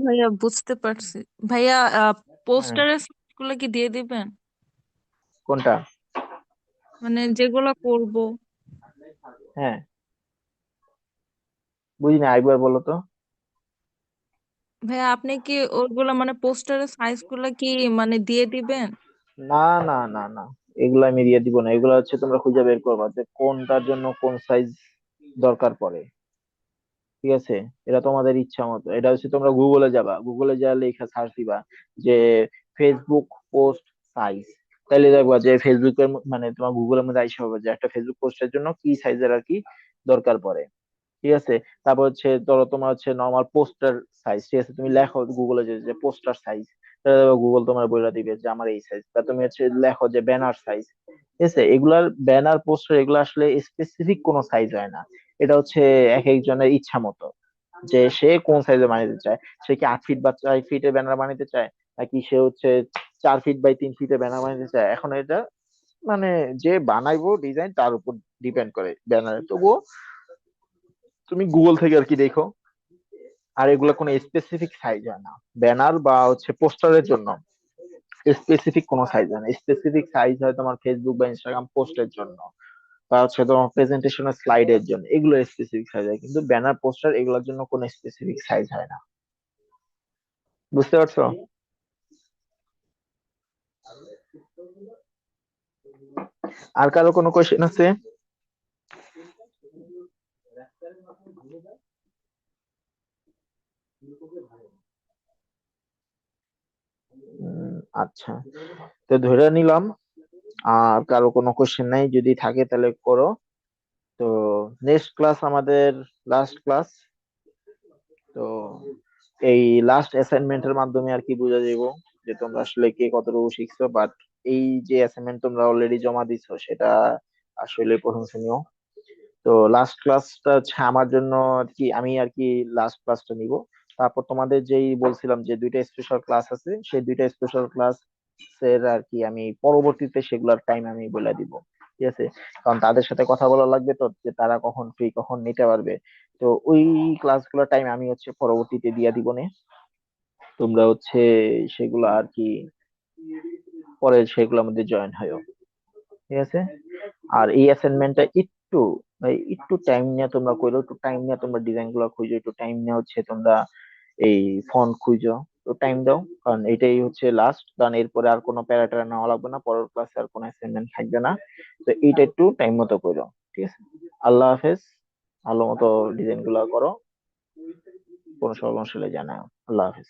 [SPEAKER 5] ভাইয়া বুঝতে পারছি। ভাইয়া
[SPEAKER 1] হ্যাঁ।
[SPEAKER 5] পোস্টারের গুলো কি দিয়ে দিবেন?
[SPEAKER 1] কোনটা?
[SPEAKER 5] মানে যেগুলো করব।
[SPEAKER 1] হ্যাঁ, বুঝি না, একবার বলো তো।
[SPEAKER 5] ভাইয়া আপনি কি ওগুলা মানে পোস্টারের সাইজ গুলা কি মানে দিয়ে দিবেন?
[SPEAKER 1] না না না না, এগুলো আমি দিয়ে দিব না। এগুলো হচ্ছে তোমরা খুঁজে বের করবা যে কোনটার জন্য কোন সাইজ দরকার পড়ে, ঠিক আছে? এটা তোমাদের ইচ্ছা মতো। এটা হচ্ছে তোমরা গুগলে যাবা, গুগলে যা লেখা সার্চ দিবা যে ফেসবুক পোস্ট সাইজ, তাহলে দেখবা যে ফেসবুকের মানে তোমার গুগলের মধ্যে আইসা হবে যে একটা ফেসবুক পোস্টের জন্য কি সাইজের আর কি দরকার পড়ে, ঠিক আছে? তারপর হচ্ছে ধরো তোমার হচ্ছে নর্মাল পোস্টার সাইজ, ঠিক আছে, তুমি লেখো গুগলে যে পোস্টার সাইজ, গুগল তোমার বলে দিবে যে আমার এই সাইজ। তা তুমি হচ্ছে লেখো যে ব্যানার সাইজ, ঠিক আছে? এগুলার ব্যানার পোস্টার এগুলো আসলে স্পেসিফিক কোনো সাইজ হয় না, এটা হচ্ছে এক একজনের ইচ্ছা মতো, যে সে কোন সাইজে বানাতে চায়। সে কি 8 ফিট বা 4 ফিটের ব্যানার বানাতে চায়, নাকি সে হচ্ছে 4 ফিট বাই 3 ফিটের ব্যানার বানাতে চায়, এখন এটা মানে যে বানাইবো ডিজাইন তার উপর ডিপেন্ড করে ব্যানারে। তবুও তুমি গুগল থেকে আর কি দেখো। আর এগুলো কোনো স্পেসিফিক সাইজ হয় না, ব্যানার বা হচ্ছে পোস্টারের জন্য স্পেসিফিক কোনো সাইজ হয় না। স্পেসিফিক সাইজ হয় তোমার ফেসবুক বা ইনস্টাগ্রাম পোস্টের জন্য, বা হচ্ছে তোমার প্রেজেন্টেশনের স্লাইডের জন্য, এগুলো স্পেসিফিক সাইজ হয়। কিন্তু ব্যানার পোস্টার এগুলোর জন্য কোনো স্পেসিফিক সাইজ হয় না। বুঝতে পারছো? আর কারো কোনো কোয়েশ্চেন আছে? আচ্ছা, তো ধরে নিলাম আর কারো কোনো কোয়েশ্চেন নাই। যদি থাকে তাহলে করো। তো নেক্সট ক্লাস আমাদের লাস্ট ক্লাস। তো এই লাস্ট অ্যাসাইনমেন্টের মাধ্যমে আর কি বোঝা যাবো যে তোমরা আসলে কে কতটুকু শিখছো। বাট এই যে অ্যাসাইনমেন্ট তোমরা অলরেডি জমা দিছো সেটা আসলে প্রশংসনীয়। তো লাস্ট ক্লাসটা হচ্ছে আমার জন্য আর কি, আমি আর কি লাস্ট ক্লাসটা নিব। তারপর তোমাদের যেই বলছিলাম যে 2টা স্পেশাল ক্লাস আছে, সেই 2টা স্পেশাল ক্লাস এর আর কি আমি পরবর্তীতে সেগুলোর টাইম আমি বলে দিব, ঠিক আছে? কারণ তাদের সাথে কথা বলা লাগবে তো, যে তারা কখন ফ্রি কখন নিতে পারবে। তো ওই ক্লাসগুলোর টাইম আমি হচ্ছে পরবর্তীতে দিয়ে দিব নে। তোমরা হচ্ছে সেগুলো আর কি পরে সেগুলোর মধ্যে জয়েন হয়েও, ঠিক আছে? আর এই অ্যাসাইনমেন্টটা একটু ভাই একটু টাইম নিয়ে তোমরা কইরো, একটু টাইম নিয়ে তোমরা ডিজাইন গুলো খুঁজো, একটু টাইম নিয়ে হচ্ছে তোমরা এই ফন্ট খুঁজো, তো টাইম দাও, কারণ এটাই হচ্ছে লাস্ট, কারণ এরপরে আর কোনো প্যারাটারা নেওয়া লাগবে না, পরের ক্লাসে আর কোনো অ্যাসাইনমেন্ট থাকবে না। তো এইটা একটু টাইম মতো করো, ঠিক আছে? আল্লাহ হাফেজ, ভালো মতো ডিজাইন গুলো করো, কোনো সমস্যা হলে জানাও। আল্লাহ হাফেজ।